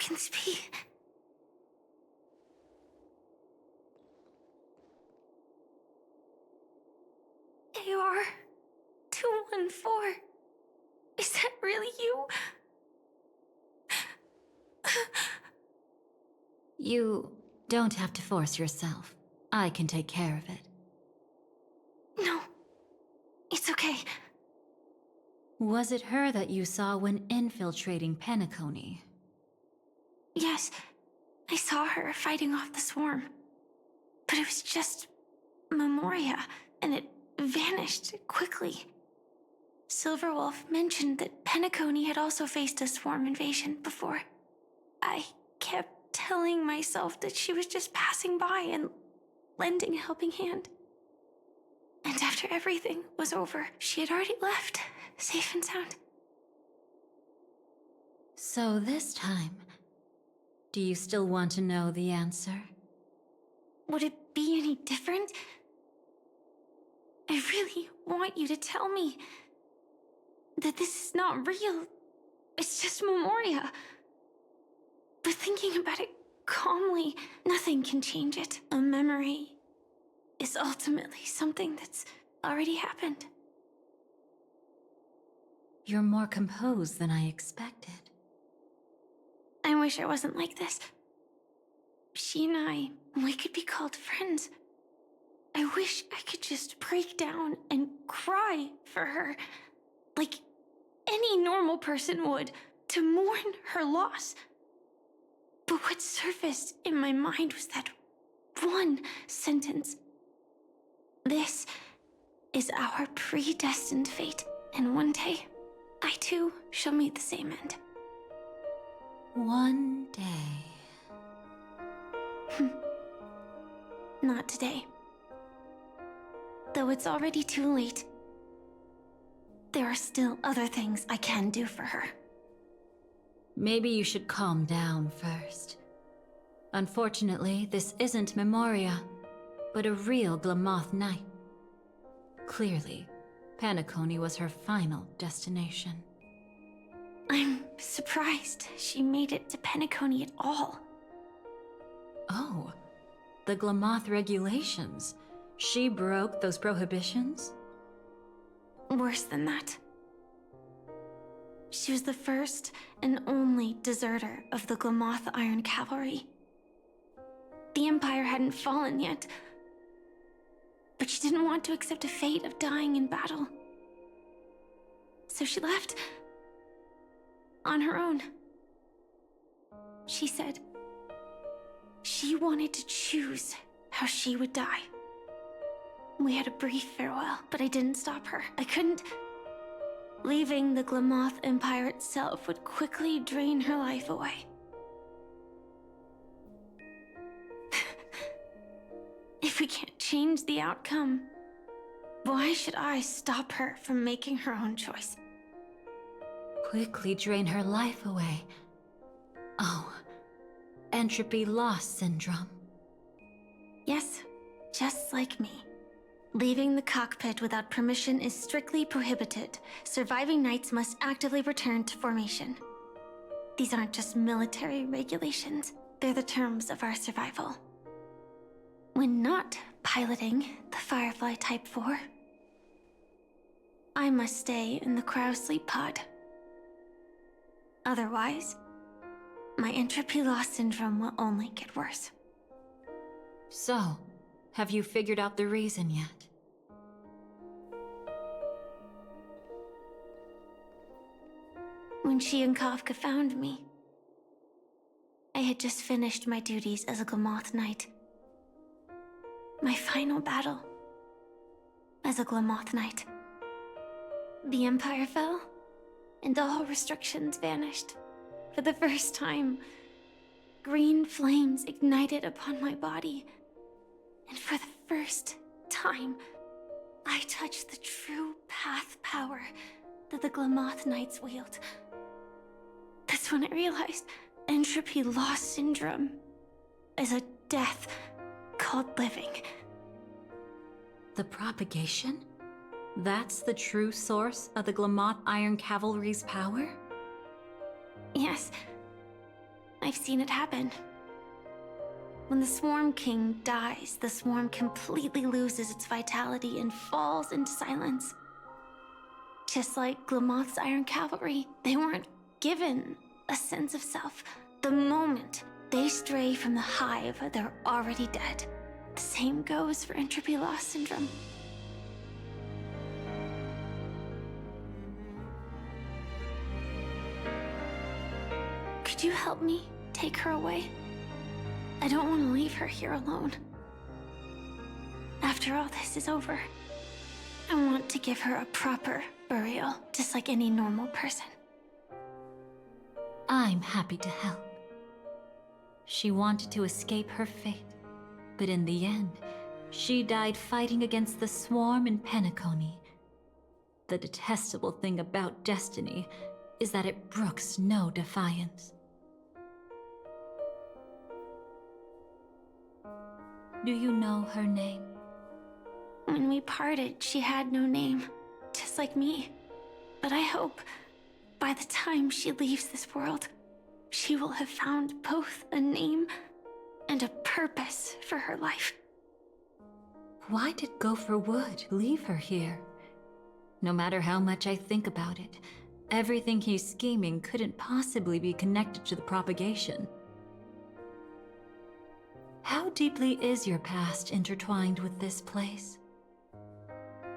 Speaker 2: Heavens be. AR 214. Is that really you?
Speaker 3: You don't have to force yourself. I can take care of it.
Speaker 2: No, it's okay.
Speaker 3: Was it her that you saw when infiltrating Penacony?
Speaker 2: Yes, I saw her fighting off the swarm. But it was just Memoria, and it vanished quickly. Silverwolf mentioned that Penacony had also faced a swarm invasion before. I kept telling myself that she was just passing by and lending a helping hand. And after everything was over, she had already left, safe and sound.
Speaker 3: So this time, do you still want to know the answer?
Speaker 2: Would it be any different? I really want you to tell me that this is not real. It's just Memoria. But thinking about it calmly, nothing can change it. A memory is ultimately something that's already happened.
Speaker 3: You're more composed than I expected.
Speaker 2: I wish I wasn't like this. She and we could be called friends. I wish I could just break down and cry for her, like any normal person would, to mourn her loss. But what surfaced in my mind was that one sentence. This is our predestined fate, and one day, I too shall meet the same end.
Speaker 3: One day.
Speaker 2: Not today. Though it's already too late, there are still other things I can do for her.
Speaker 3: Maybe you should calm down first. Unfortunately, this isn't Memoria, but a real Glamoth Knight. Clearly, Penacony was her final destination.
Speaker 2: I'm surprised she made it to Penacony at all.
Speaker 3: Oh, the Glamoth regulations. She broke those prohibitions?
Speaker 2: Worse than that. She was the first and only deserter of the Glamoth Iron Cavalry. The Empire hadn't fallen yet, but she didn't want to accept a fate of dying in battle. So she left on her own. She said she wanted to choose how she would die. We had a brief farewell, but I didn't stop her. I couldn't. Leaving the Glamoth Empire itself would quickly drain her life away. If we can't change the outcome, why should I stop her from making her own choice?
Speaker 3: Quickly drain her life away. Oh, entropy loss syndrome.
Speaker 2: Yes, just like me. Leaving the cockpit without permission is strictly prohibited. Surviving knights must actively return to formation. These aren't just military regulations, they're the terms of our survival. When not piloting the Firefly Type 4, I must stay in the cryo sleep pod. Otherwise, my entropy loss syndrome will only get worse.
Speaker 3: So, have you figured out the reason yet?
Speaker 2: When she and Kafka found me, I had just finished my duties as a Glamoth Knight. My final battle as a Glamoth Knight. The Empire fell, and all restrictions vanished. For the first time, green flames ignited upon my body. And for the first time, I touched the true path power that the Glamoth Knights wield. That's when I realized entropy loss syndrome is a death called living.
Speaker 3: The propagation? That's the true source of the Glamoth Iron Cavalry's power?
Speaker 2: Yes. I've seen it happen. When the Swarm King dies, the swarm completely loses its vitality and falls into silence. Just like Glamoth's Iron Cavalry, they weren't given a sense of self. The moment they stray from the hive, they're already dead. The same goes for entropy loss syndrome. Could you help me take her away? I don't want to leave her here alone. After all this is over, I want to give her a proper burial, just like any normal person.
Speaker 3: I'm happy to help. She wanted to escape her fate, but in the end, she died fighting against the swarm in Penacony. The detestable thing about destiny is that it brooks no defiance. Do you know her name?
Speaker 2: When we parted, she had no name, just like me. But I hope, by the time she leaves this world, she will have found both a name and a purpose for her life.
Speaker 3: Why did Gopher Wood leave her here? No matter how much I think about it, everything he's scheming couldn't possibly be connected to the propagation. How deeply is your past intertwined with this place?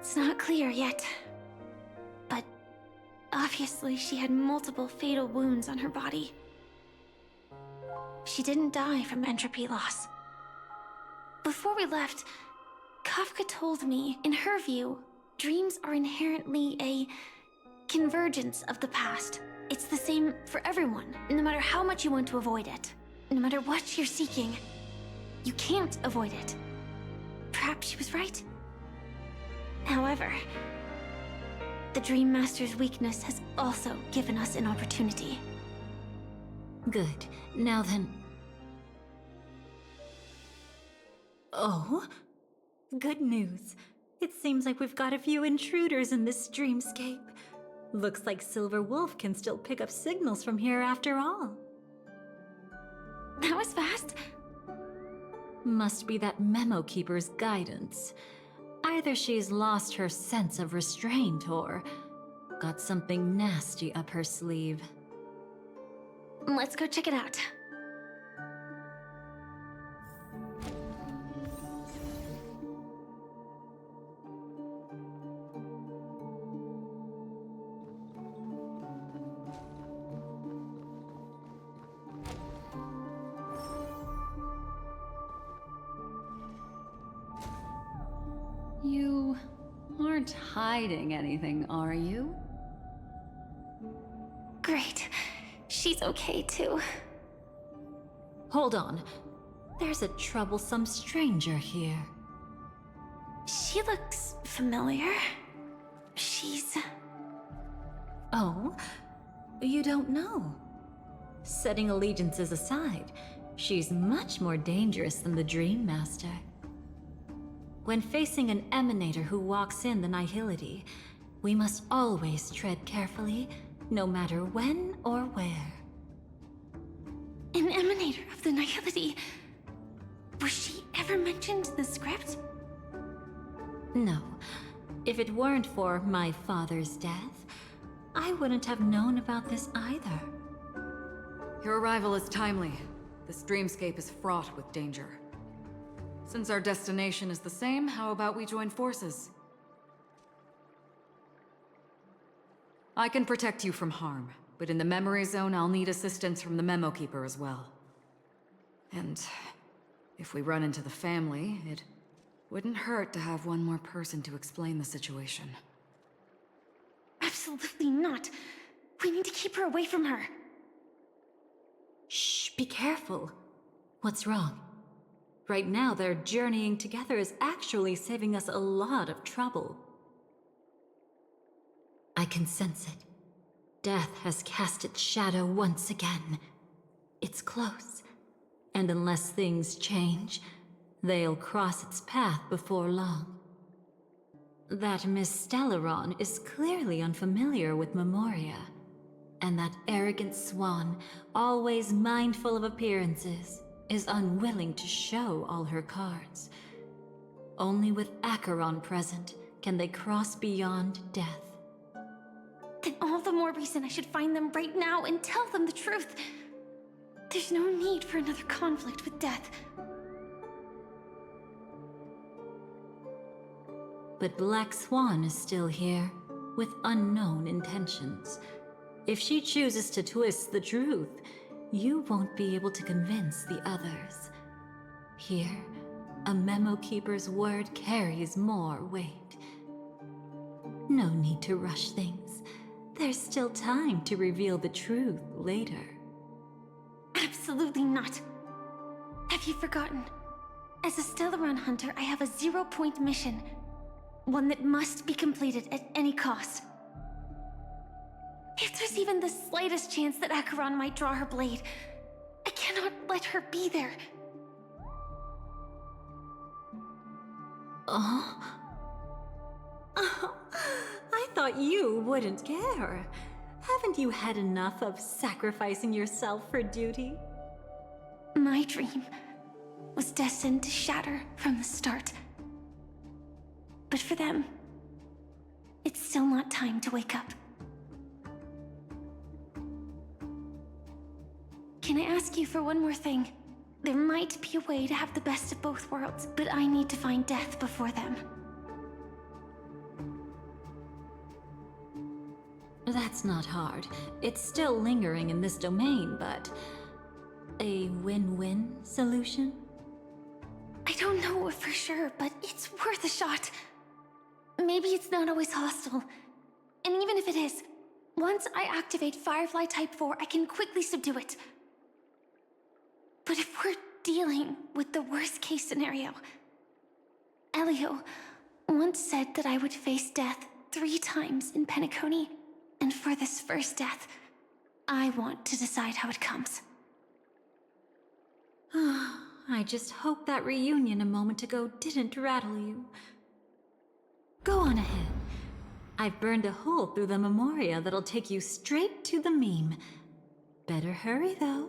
Speaker 2: It's not clear yet. But obviously she had multiple fatal wounds on her body. She didn't die from entropy loss. Before we left, Kafka told me, in her view, dreams are inherently a convergence of the past. It's the same for everyone, no matter how much you want to avoid it. No matter what you're seeking, you can't avoid it. Perhaps she was right. However, the Dream Master's weakness has also given us an opportunity.
Speaker 3: Good. Now then... Oh? Good news. It seems like we've got a few intruders in this dreamscape. Looks like Silver Wolf can still pick up signals from here after all.
Speaker 2: That was fast.
Speaker 3: Must be that Memo Keeper's guidance. Either she's lost her sense of restraint or got something nasty up her sleeve.
Speaker 2: Let's go check it out.
Speaker 5: You aren't hiding anything, are you?
Speaker 2: Great. She's okay too.
Speaker 3: Hold on. There's a troublesome stranger here.
Speaker 2: She looks familiar. She's...
Speaker 3: Oh? You don't know? Setting allegiances aside, she's much more dangerous than the Dream Master. When facing an emanator who walks in the nihility, we must always tread carefully, no matter when or where.
Speaker 2: An emanator of the nihility? Was she ever mentioned in the script?
Speaker 3: No. If it weren't for my father's death, I wouldn't have known about this either.
Speaker 10: Your arrival is timely. This dreamscape is fraught with danger. Since our destination is the same, how about we join forces? I can protect you from harm, but in the memory zone, I'll need assistance from the Memo Keeper as well. And if we run into the family, it wouldn't hurt to have one more person to explain the situation.
Speaker 2: Absolutely not. We need to keep her away from her.
Speaker 3: Shh, be careful. What's wrong? Right now, their journeying together is actually saving us a lot of trouble. I can sense it. Death has cast its shadow once again. It's close. And unless things change, they'll cross its path before long. That Miss Stellaron is clearly unfamiliar with Memoria. And that arrogant swan, always mindful of appearances, is unwilling to show all her cards. Only with Acheron present can they cross beyond death.
Speaker 2: Then all the more reason I should find them right now and tell them the truth. There's no need for another conflict with death.
Speaker 3: But Black Swan is still here, with unknown intentions. If she chooses to twist the truth, you won't be able to convince the others. Here, a memo keeper's word carries more weight. No need to rush things. There's still time to reveal the truth later.
Speaker 2: Absolutely not. Have you forgotten? As a Stellaron hunter, I have a 0-point mission. One that must be completed at any cost. If there's even the slightest chance that Acheron might draw her blade, I cannot let her be there.
Speaker 3: Oh, I thought you wouldn't care. Haven't you had enough of sacrificing yourself for duty?
Speaker 2: My dream was destined to shatter from the start. But for them, it's still not time to wake up. Can I ask you for one more thing? There might be a way to have the best of both worlds, but I need to find death before them.
Speaker 3: That's not hard. It's still lingering in this domain, but... a win-win solution?
Speaker 2: I don't know for sure, but it's worth a shot. Maybe it's not always hostile. And even if it is, once I activate Firefly Type 4, I can quickly subdue it. But if we're dealing with the worst-case scenario, Elio once said that I would face death 3 times in Penacony, and for this first death, I want to decide how it comes.
Speaker 3: I just hope that reunion a moment ago didn't rattle you. Go on ahead. I've burned a hole through the Memoria that'll take you straight to the meme. Better hurry, though.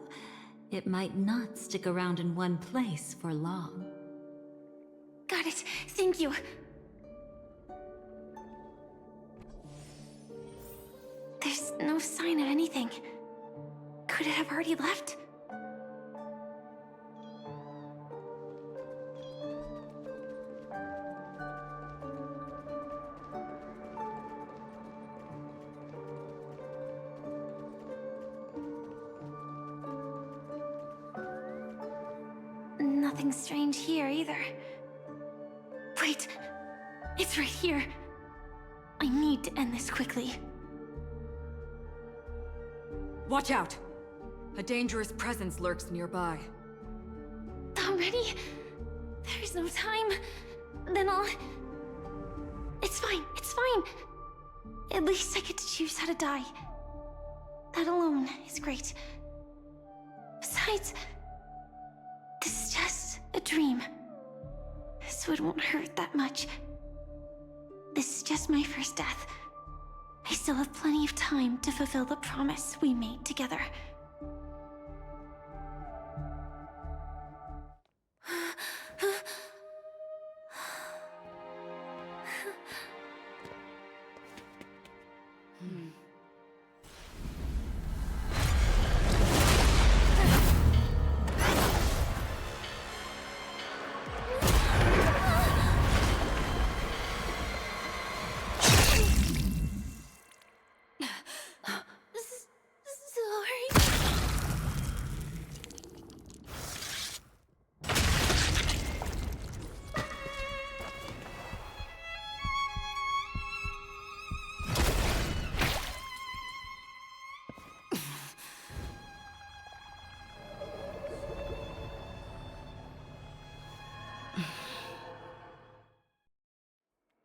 Speaker 3: It might not stick around in one place for long.
Speaker 2: Got it. Thank you. There's no sign of anything. Could it have already left? Nothing strange here either. Wait, it's right here. I need to end this quickly.
Speaker 10: Watch out! A dangerous presence lurks nearby.
Speaker 2: Already? There's no time. Then I'll... It's fine, it's fine. At least I get to choose how to die. That alone is great. Besides, this is just a dream, so it won't hurt that much. This is just my first death. I still have plenty of time to fulfill the promise we made together.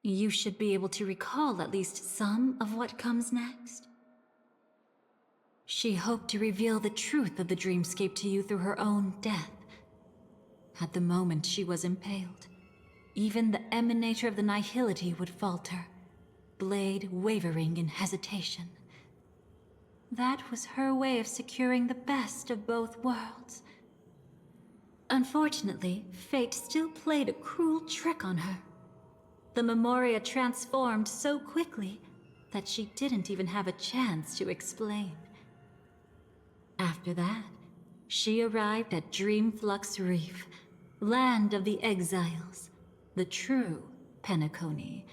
Speaker 3: You should be able to recall at least some of what comes next. She hoped to reveal the truth of the dreamscape to you through her own death. At the moment she was impaled, even the emanator of the nihility would falter, blade wavering in hesitation. That was her way of securing the best of both worlds. Unfortunately, fate still played a cruel trick on her. The Memoria transformed so quickly that she didn't even have a chance to explain. After that, she arrived at Dreamflux Reef, land of the exiles, the true Penacony.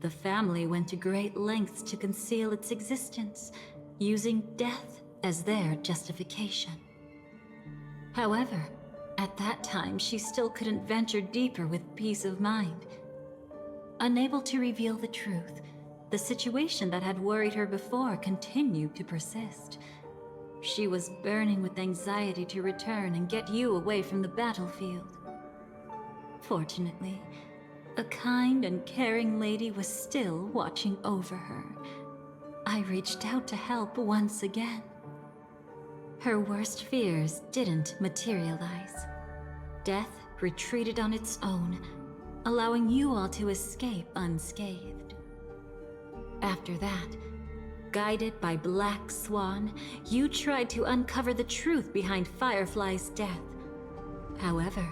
Speaker 3: The family went to great lengths to conceal its existence, using death as their justification. However, at that time, she still couldn't venture deeper with peace of mind. Unable to reveal the truth, the situation that had worried her before continued to persist. She was burning with anxiety to return and get you away from the battlefield. Fortunately, a kind and caring lady was still watching over her. I reached out to help once again. Her worst fears didn't materialize. Death retreated on its own, allowing you all to escape unscathed. After that, guided by Black Swan, you tried to uncover the truth behind Firefly's death. However,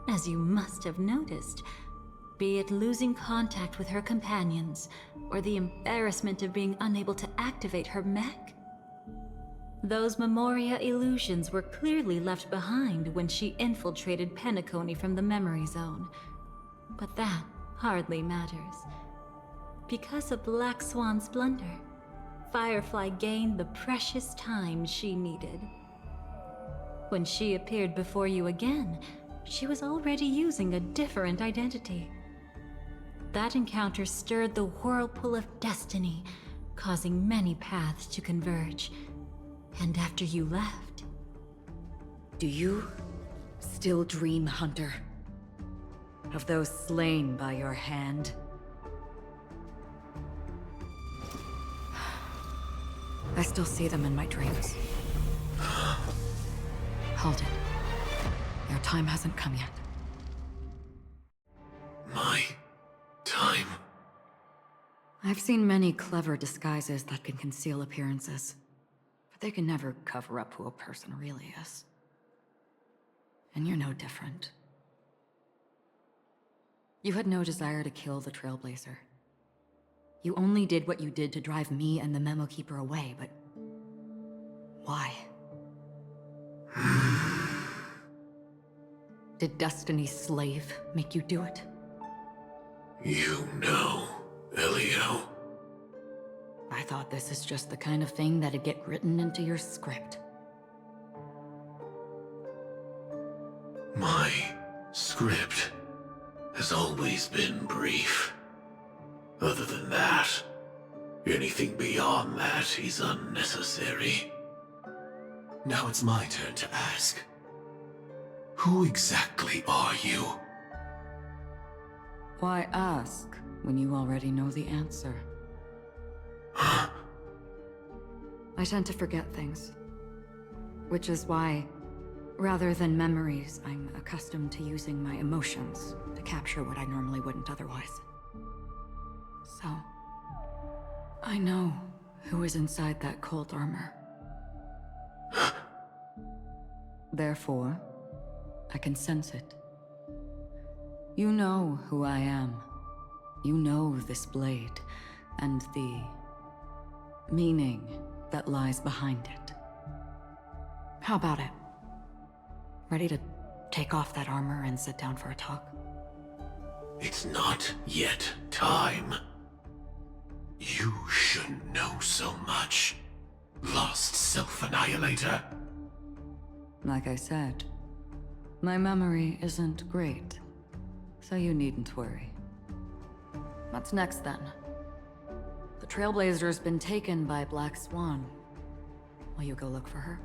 Speaker 3: as you must have noticed, be it losing contact with her companions, or the embarrassment of being unable to activate her mech, those Memoria illusions were clearly left behind when she infiltrated Penacony from the Memory Zone. But that hardly matters. Because of Black Swan's blunder, Firefly gained the precious time she needed. When she appeared before you again, she was already using a different identity. That encounter stirred the whirlpool of destiny, causing many paths to converge. And after you left...
Speaker 10: Do you still dream, Hunter? Of those slain by your hand? I still see them in my dreams. Hold it. Your time hasn't come yet.
Speaker 12: My time?
Speaker 10: I've seen many clever disguises that can conceal appearances, but they can never cover up who a person really is. And you're no different. You had no desire to kill the Trailblazer. You only did what you did to drive me and the Memo Keeper away, but... why? Did Destiny's slave make you do it?
Speaker 12: You know, Elio.
Speaker 10: I thought this is just the kind of thing that'd get written into your script.
Speaker 12: My script has always been brief. Other than that, anything beyond that is unnecessary. Now it's my turn to ask. Who exactly are you?
Speaker 10: Why ask when you already know the answer? I tend to forget things. Which is why, rather than memories, I'm accustomed to using my emotions to capture what I normally wouldn't otherwise. So, I know who is inside that cold armor. Therefore, I can sense it. You know who I am. You know this blade, and the meaning that lies behind it. How about it? Ready to take off that armor and sit down for a talk?
Speaker 12: It's not yet time. You shouldn't know so much, lost self-annihilator.
Speaker 10: Like I said, my memory isn't great, so you needn't worry. What's next then? The Trailblazer's been taken by Black Swan. Will you go look for her?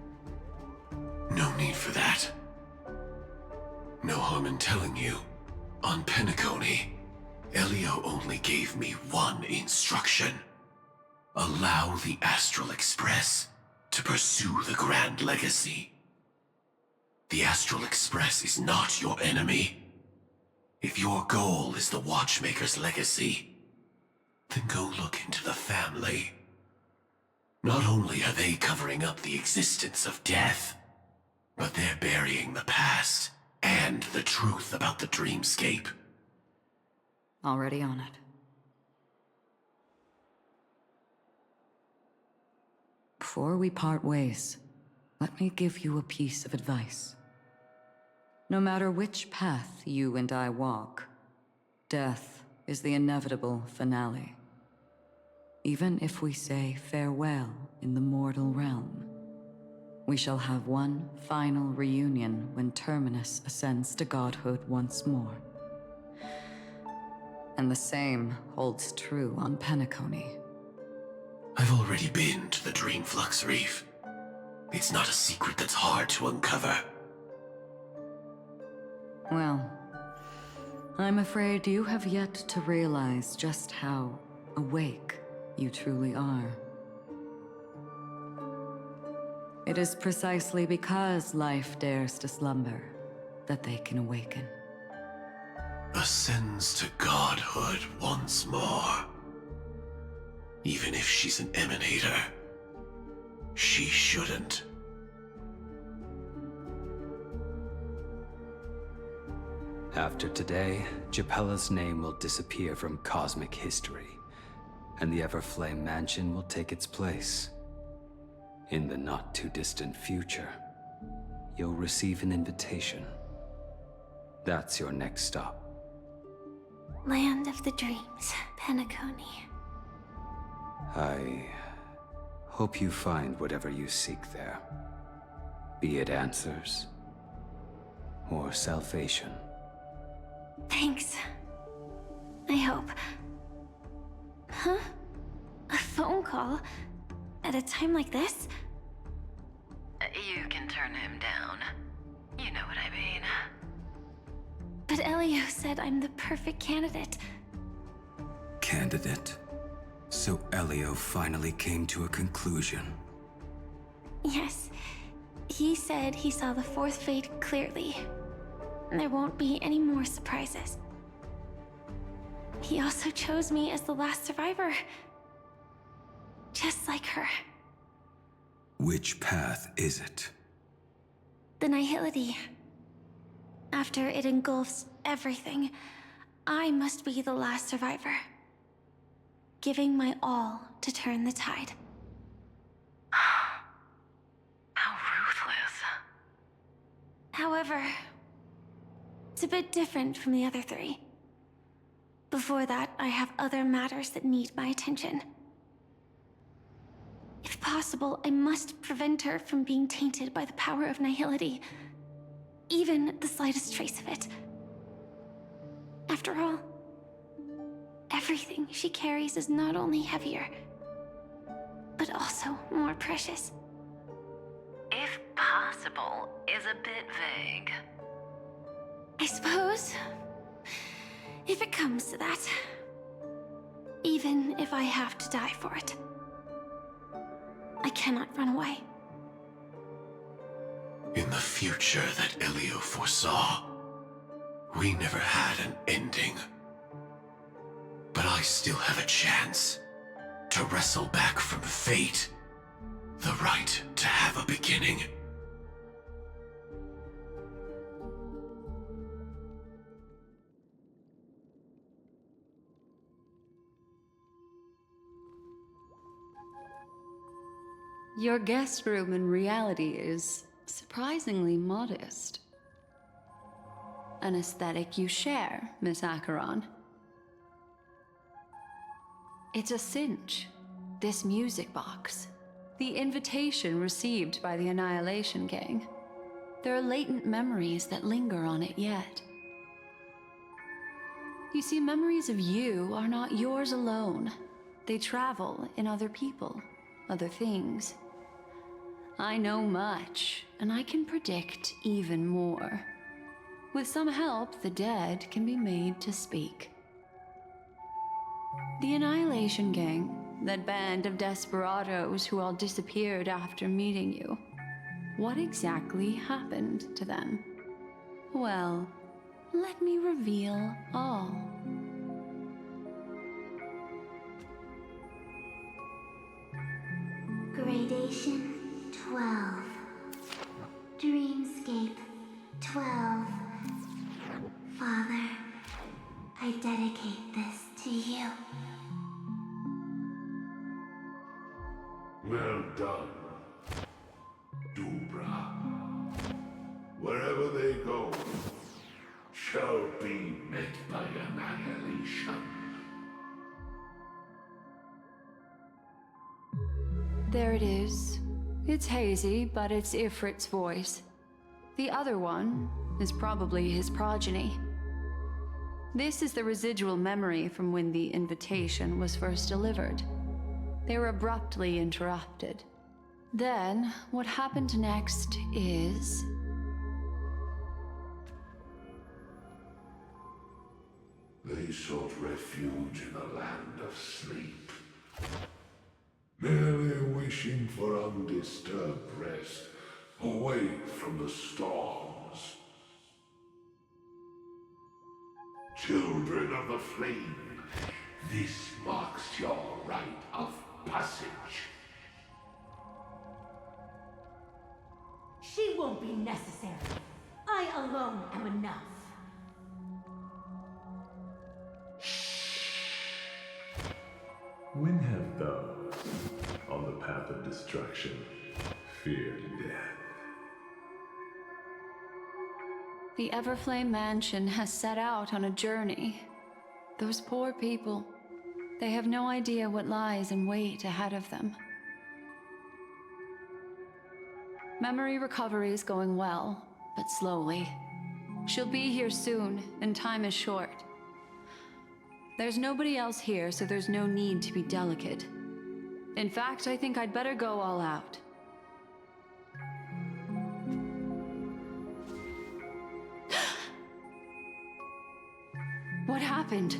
Speaker 12: No need for that. No harm in telling you. On Penacony, Elio only gave me one instruction. Allow the Astral Express to pursue the Grand Legacy. The Astral Express is not your enemy. If your goal is the Watchmaker's legacy, then go look into the family. Not only are they covering up the existence of death, but they're burying the past and the truth about the dreamscape.
Speaker 10: Already on it. Before we part ways, let me give you a piece of advice. No matter which path you and I walk, death is the inevitable finale. Even if we say farewell in the mortal realm, we shall have one final reunion when Terminus ascends to godhood once more. And the same holds true on Penacony.
Speaker 12: I've already been to the Dreamflux Reef. It's not a secret that's hard to uncover.
Speaker 10: Well, I'm afraid you have yet to realize just how awake you truly are. It is precisely because life dares to slumber that they can awaken.
Speaker 12: Ascends to godhood once more. Even if she's an emanator, she shouldn't.
Speaker 1: After today, Japella's name will disappear from cosmic history, and the Everflame Mansion will take its place. In the not-too-distant future, you'll receive an invitation. That's your next stop.
Speaker 2: Land of the Dreams, Penacony.
Speaker 1: I hope you find whatever you seek there. Be it answers or salvation.
Speaker 2: Thanks. I hope. Huh? A phone call? At a time like this?
Speaker 22: You can turn him down. You know what I mean.
Speaker 2: But Elio said I'm the perfect candidate.
Speaker 1: Candidate? So Elio finally came to a conclusion.
Speaker 2: Yes. He said he saw the fourth fate clearly. There won't be any more surprises. He also chose me as the last survivor. Just like her.
Speaker 1: Which path is it?
Speaker 2: The Nihility. After it engulfs everything, I must be the last survivor. Giving my all to turn the tide.
Speaker 22: How ruthless.
Speaker 2: However, it's a bit different from the other three. Before that, I have other matters that need my attention. If possible, I must prevent her from being tainted by the power of Nihility. Even the slightest trace of it. After all, everything she carries is not only heavier, but also more precious.
Speaker 22: If possible is a bit vague.
Speaker 2: I suppose, if it comes to that, even if I have to die for it, I cannot run away.
Speaker 12: In the future that Elio foresaw, we never had an ending. But I still have a chance to wrestle back from fate the right to have a beginning.
Speaker 5: Your guest room in reality is surprisingly modest. An aesthetic you share, Miss Acheron. It's a cinch, this music box. The invitation received by the Annihilation Gang. There are latent memories that linger on it yet. You see, memories of you are not yours alone. They travel in other people, other things. I know much, and I can predict even more. With some help, the dead can be made to speak. The Annihilation Gang, that band of desperados who all disappeared after meeting you. What exactly happened to them? Well, let me reveal all.
Speaker 8: Predation 12. Dreamscape 12. Father, I dedicate this to you.
Speaker 9: Well done, Dubra. Wherever they go, shall be met by annihilation.
Speaker 5: There it is. It's hazy, but it's Ifrit's voice. The other one is probably his progeny. This is the residual memory from when the invitation was first delivered. They were abruptly interrupted. Then, what happened next is...
Speaker 9: They sought refuge in a land of sleep, merely wishing for undisturbed rest, away from the storms. Children of the Flame, this marks your rite of passage.
Speaker 3: She won't be necessary. I alone am enough.
Speaker 9: When have those on the path of destruction feared death?
Speaker 5: The Everflame Mansion has set out on a journey. Those poor people, they have no idea what lies in wait ahead of them. Memory recovery is going well, but slowly. She'll be here soon, and time is short. There's nobody else here, so there's no need to be delicate. In fact, I think I'd better go all out. What happened?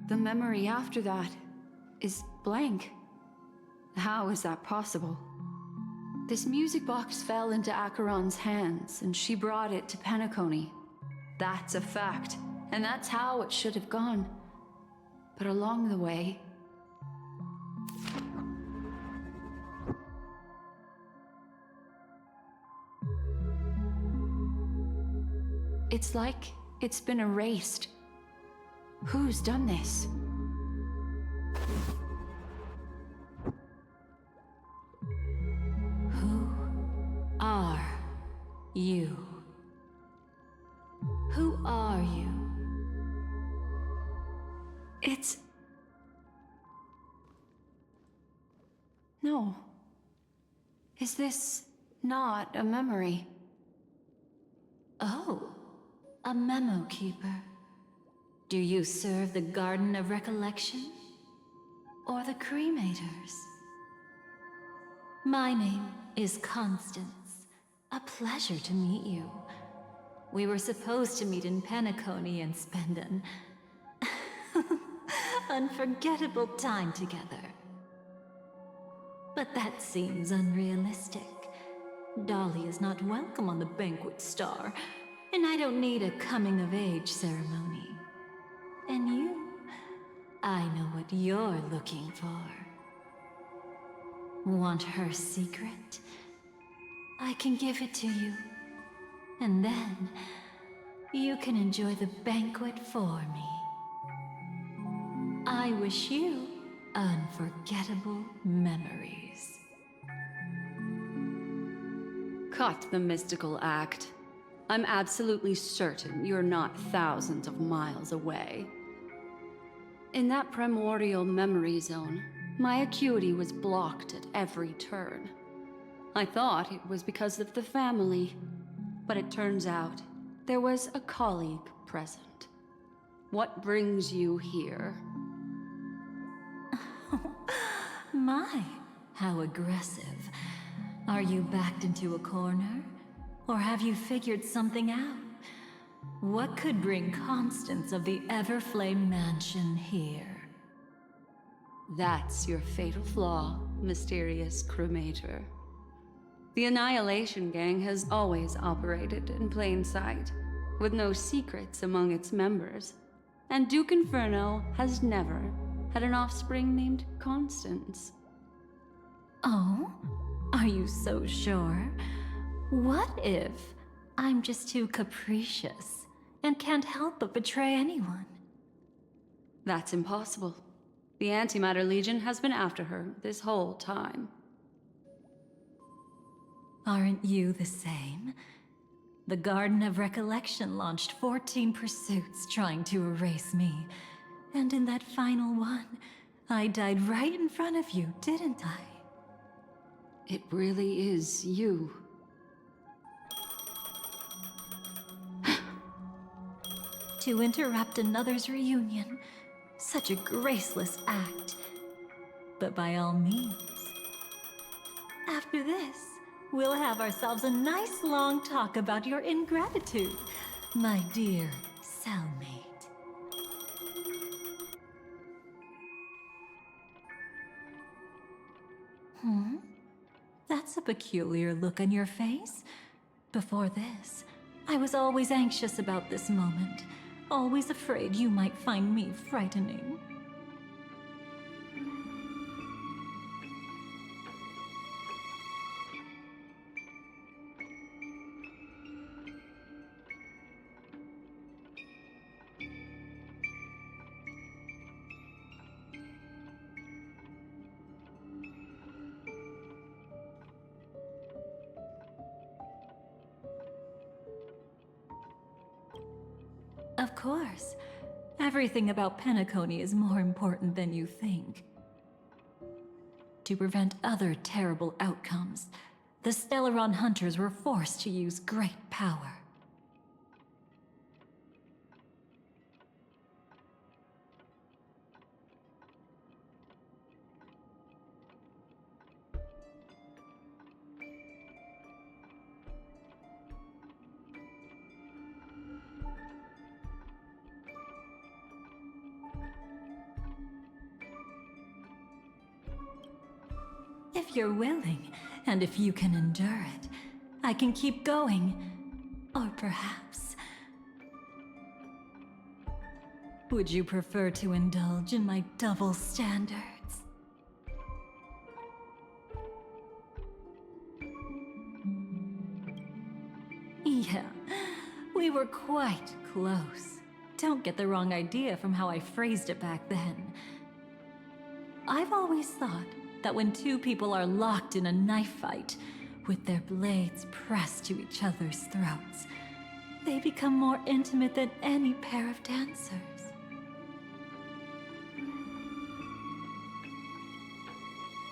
Speaker 5: The memory after that is blank. How is that possible? This music box fell into Acheron's hands, and she brought it to Penacony. That's a fact, and that's how it should have gone. But along the way... it's like it's been erased. Who's done this?
Speaker 3: Are you? Who are you?
Speaker 5: It's... No. Is this not a memory?
Speaker 3: Oh, a memo keeper. Do you serve the Garden of Recollection? Or the Cremators? My name is Constance. A pleasure to meet you. We were supposed to meet in Penacony and spend an unforgettable time together. But that seems unrealistic. Dolly is not welcome on the Banquet Star, and I don't need a coming-of-age ceremony. And you? I know what you're looking for. Want her secret? I can give it to you. And then, you can enjoy the banquet for me. I wish you unforgettable memories.
Speaker 5: Cut the mystical act. I'm absolutely certain you're not thousands of miles away. In that primordial memory zone, my acuity was blocked at every turn. I thought it was because of the family, but it turns out there was a colleague present. What brings you here?
Speaker 3: My, how aggressive. Are you backed into a corner? Or have you figured something out? What could bring Constance of the Everflame Mansion here?
Speaker 5: That's your fatal flaw, mysterious cremator. The Annihilation Gang has always operated in plain sight, with no secrets among its members. And Duke Inferno has never had an offspring named Constance.
Speaker 3: Oh? Are you so sure? What if I'm just too capricious and can't help but betray anyone?
Speaker 5: That's impossible. The Antimatter Legion has been after her this whole time.
Speaker 3: Aren't you the same? The Garden of Recollection launched 14 pursuits trying to erase me. And in that final one, I died right in front of you, didn't I?
Speaker 5: It really is you.
Speaker 3: To interrupt another's reunion, such a graceless act. But by all means. After this, we'll have ourselves a nice long talk about your ingratitude, my dear cellmate. That's a peculiar look on your face. Before this, I was always anxious about this moment, always afraid you might find me frightening. Of course. Everything about Penacony is more important than you think. To prevent other terrible outcomes, the Stellaron hunters were forced to use great power. If you're willing, and if you can endure it, I can keep going. Or perhaps... would you prefer to indulge in my double standards? Yeah, we were quite close. Don't get the wrong idea from how I phrased it back then. I've always thought that when two people are locked in a knife fight, with their blades pressed to each other's throats, they become more intimate than any pair of dancers.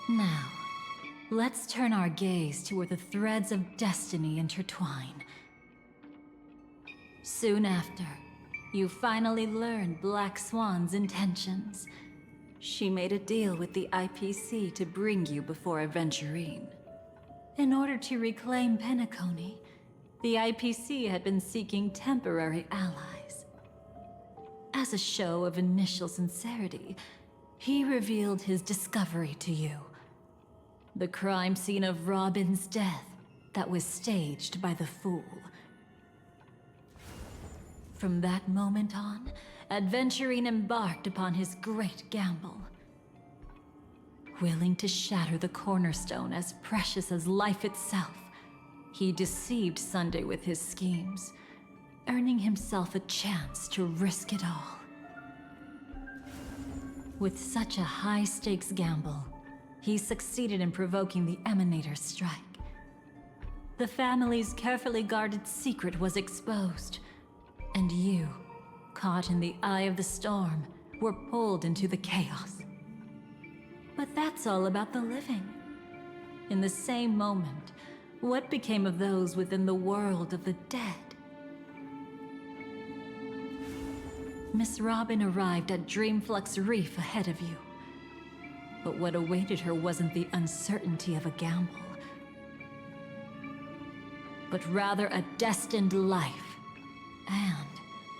Speaker 3: Now, let's turn our gaze to where the threads of destiny intertwine. Soon after, you finally learn Black Swan's intentions. She made a deal with the IPC to bring you before Aventurine. In order to reclaim Penacony, the IPC had been seeking temporary allies. As a show of initial sincerity, he revealed his discovery to you. The crime scene of Robin's death that was staged by the Fool. From that moment on, Aventurine embarked upon his great gamble. Willing to shatter the cornerstone as precious as life itself, he deceived Sunday with his schemes, earning himself a chance to risk it all. With such a high-stakes gamble, he succeeded in provoking the Emanator's strike. The family's carefully guarded secret was exposed, and you, caught in the eye of the storm, were pulled into the chaos. But that's all about the living. In the same moment, what became of those within the world of the dead? Miss Robin arrived at Dreamflux Reef ahead of you. But what awaited her wasn't the uncertainty of a gamble, but rather a destined life and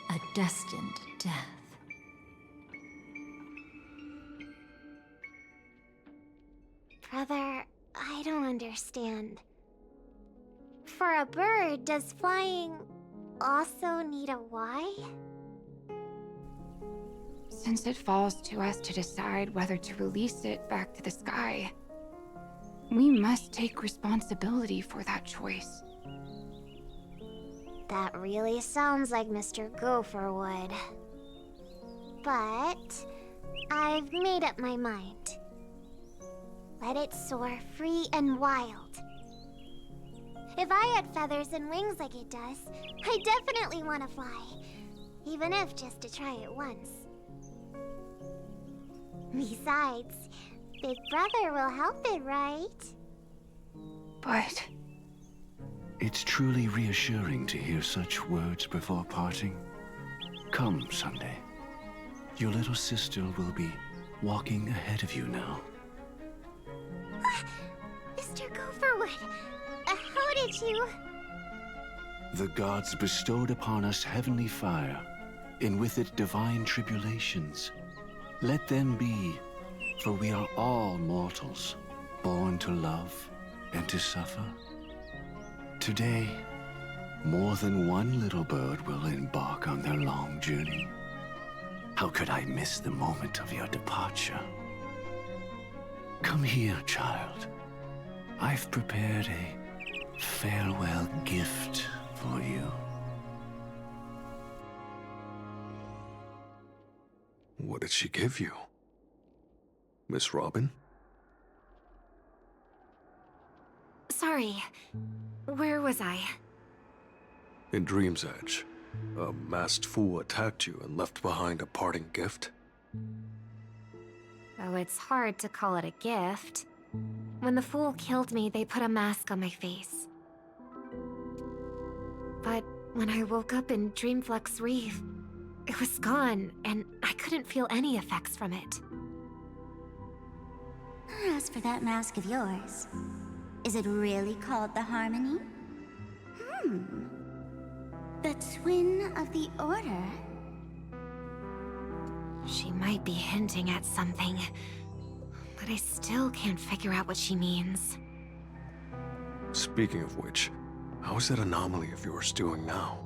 Speaker 3: a destined death.
Speaker 17: Brother, I don't understand. For a bird, does flying also need a Y?
Speaker 14: Since it falls to us to decide whether to release it back to the sky, we must take responsibility for that choice.
Speaker 8: That really sounds like Mr. Gopher would. But I've made up my mind. Let it soar free and wild. If I had feathers and wings like it does, I definitely want to fly. Even if just to try it once. Besides, Big Brother will help it, right?
Speaker 14: But...
Speaker 12: It's truly reassuring to hear such words before parting. Come, Sunday. Your little sister will be walking ahead of you now.
Speaker 8: Mr. Gopherwood, how did you...
Speaker 12: The gods bestowed upon us heavenly fire, and with it divine tribulations. Let them be, for we are all mortals, born to love and to suffer. Today, more than one little bird will embark on their long journey. How could I miss the moment of your departure? Come here, child. I've prepared a farewell gift for you.
Speaker 15: What did she give you? Miss Robin?
Speaker 2: Sorry. Where was I?
Speaker 15: In Dream's Edge, a masked fool attacked you and left behind a parting gift?
Speaker 2: Oh, it's hard to call it a gift. When the fool killed me, they put a mask on my face. But when I woke up in Dreamflux Reef, it was gone, and I couldn't feel any effects from it.
Speaker 8: As for that mask of yours, is it really called the Harmony? The twin of the Order?
Speaker 2: She might be hinting at something, but I still can't figure out what she means.
Speaker 15: Speaking of which, how is that anomaly of yours doing now?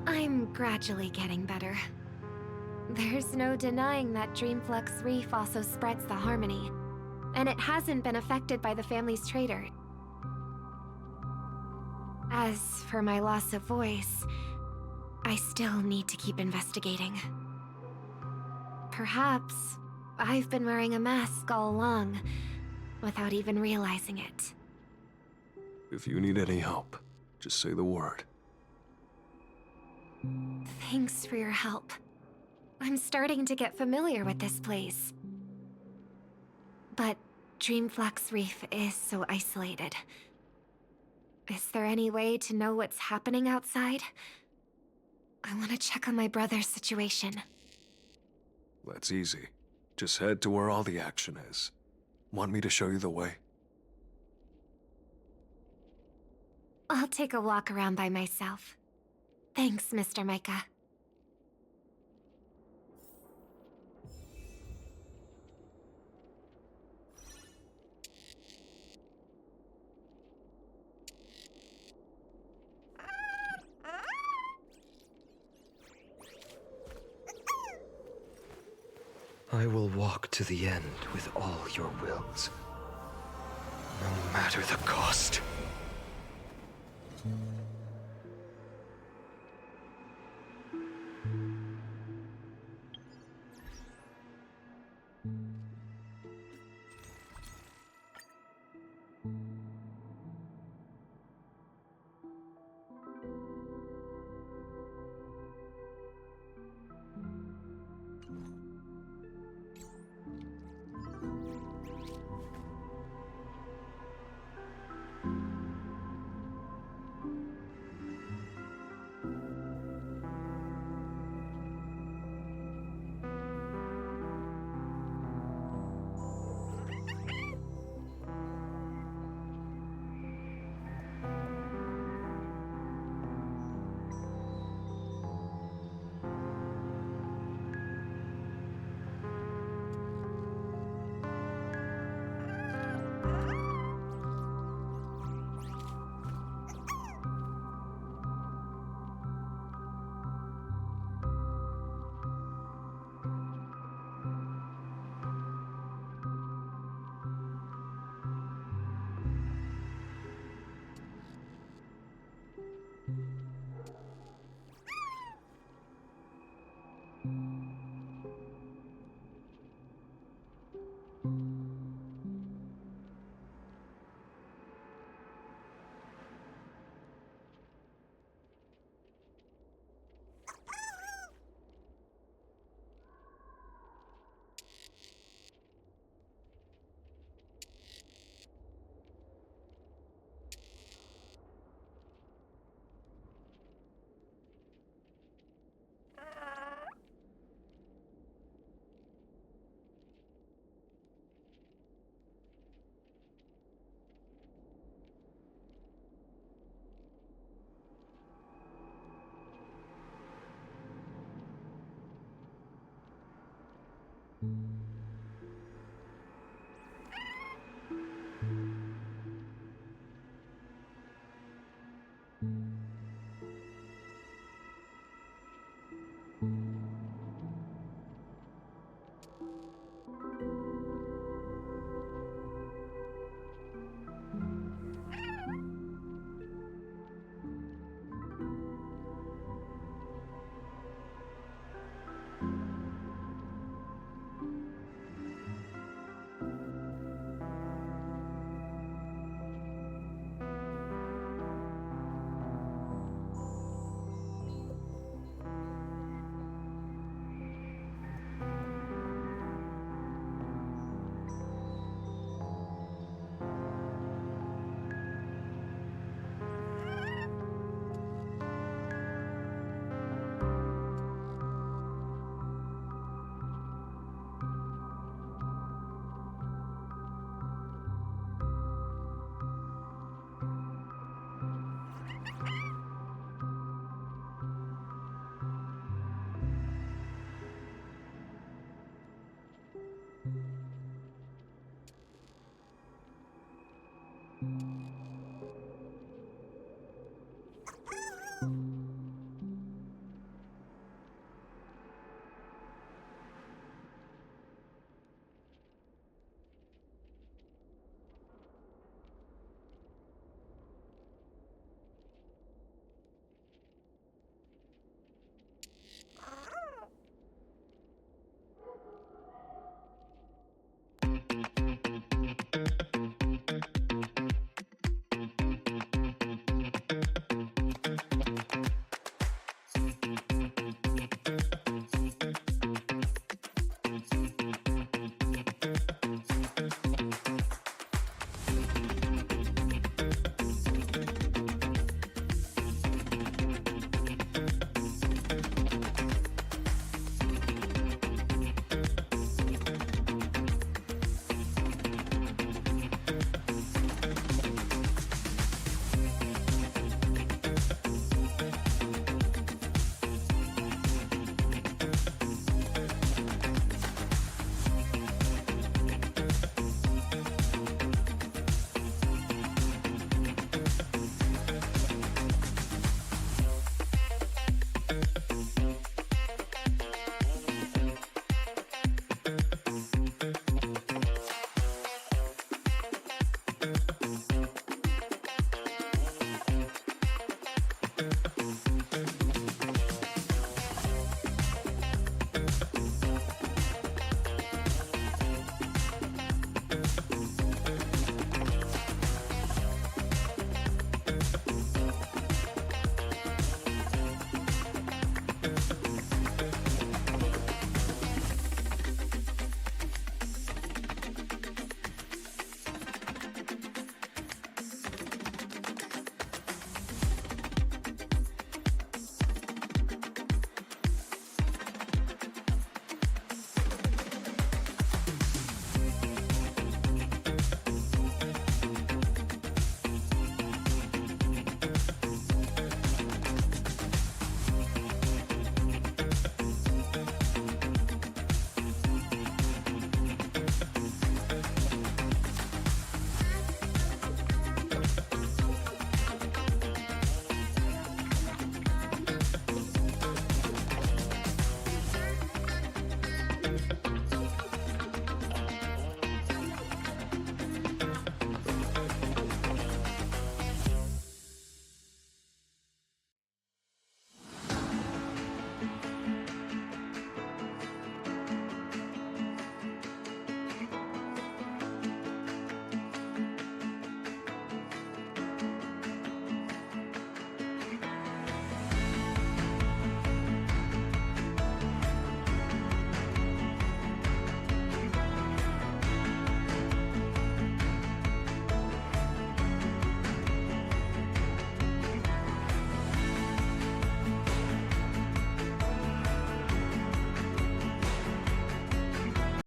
Speaker 2: I'm gradually getting better. There's no denying that Dreamflux Reef also spreads the Harmony, and it hasn't been affected by the family's traitor. As for my loss of voice, I still need to keep investigating. Perhaps I've been wearing a mask all along, without even realizing it.
Speaker 15: If you need any help, just say the word.
Speaker 2: Thanks for your help. I'm starting to get familiar with this place. But Dreamflux Reef is so isolated. Is there any way to know what's happening outside? I want to check on my brother's situation.
Speaker 15: That's easy. Just head to where all the action is. Want me to show you the way?
Speaker 2: I'll take a walk around by myself. Thanks, Mr. Micah.
Speaker 23: I will walk to the end with all your wills, no matter the cost.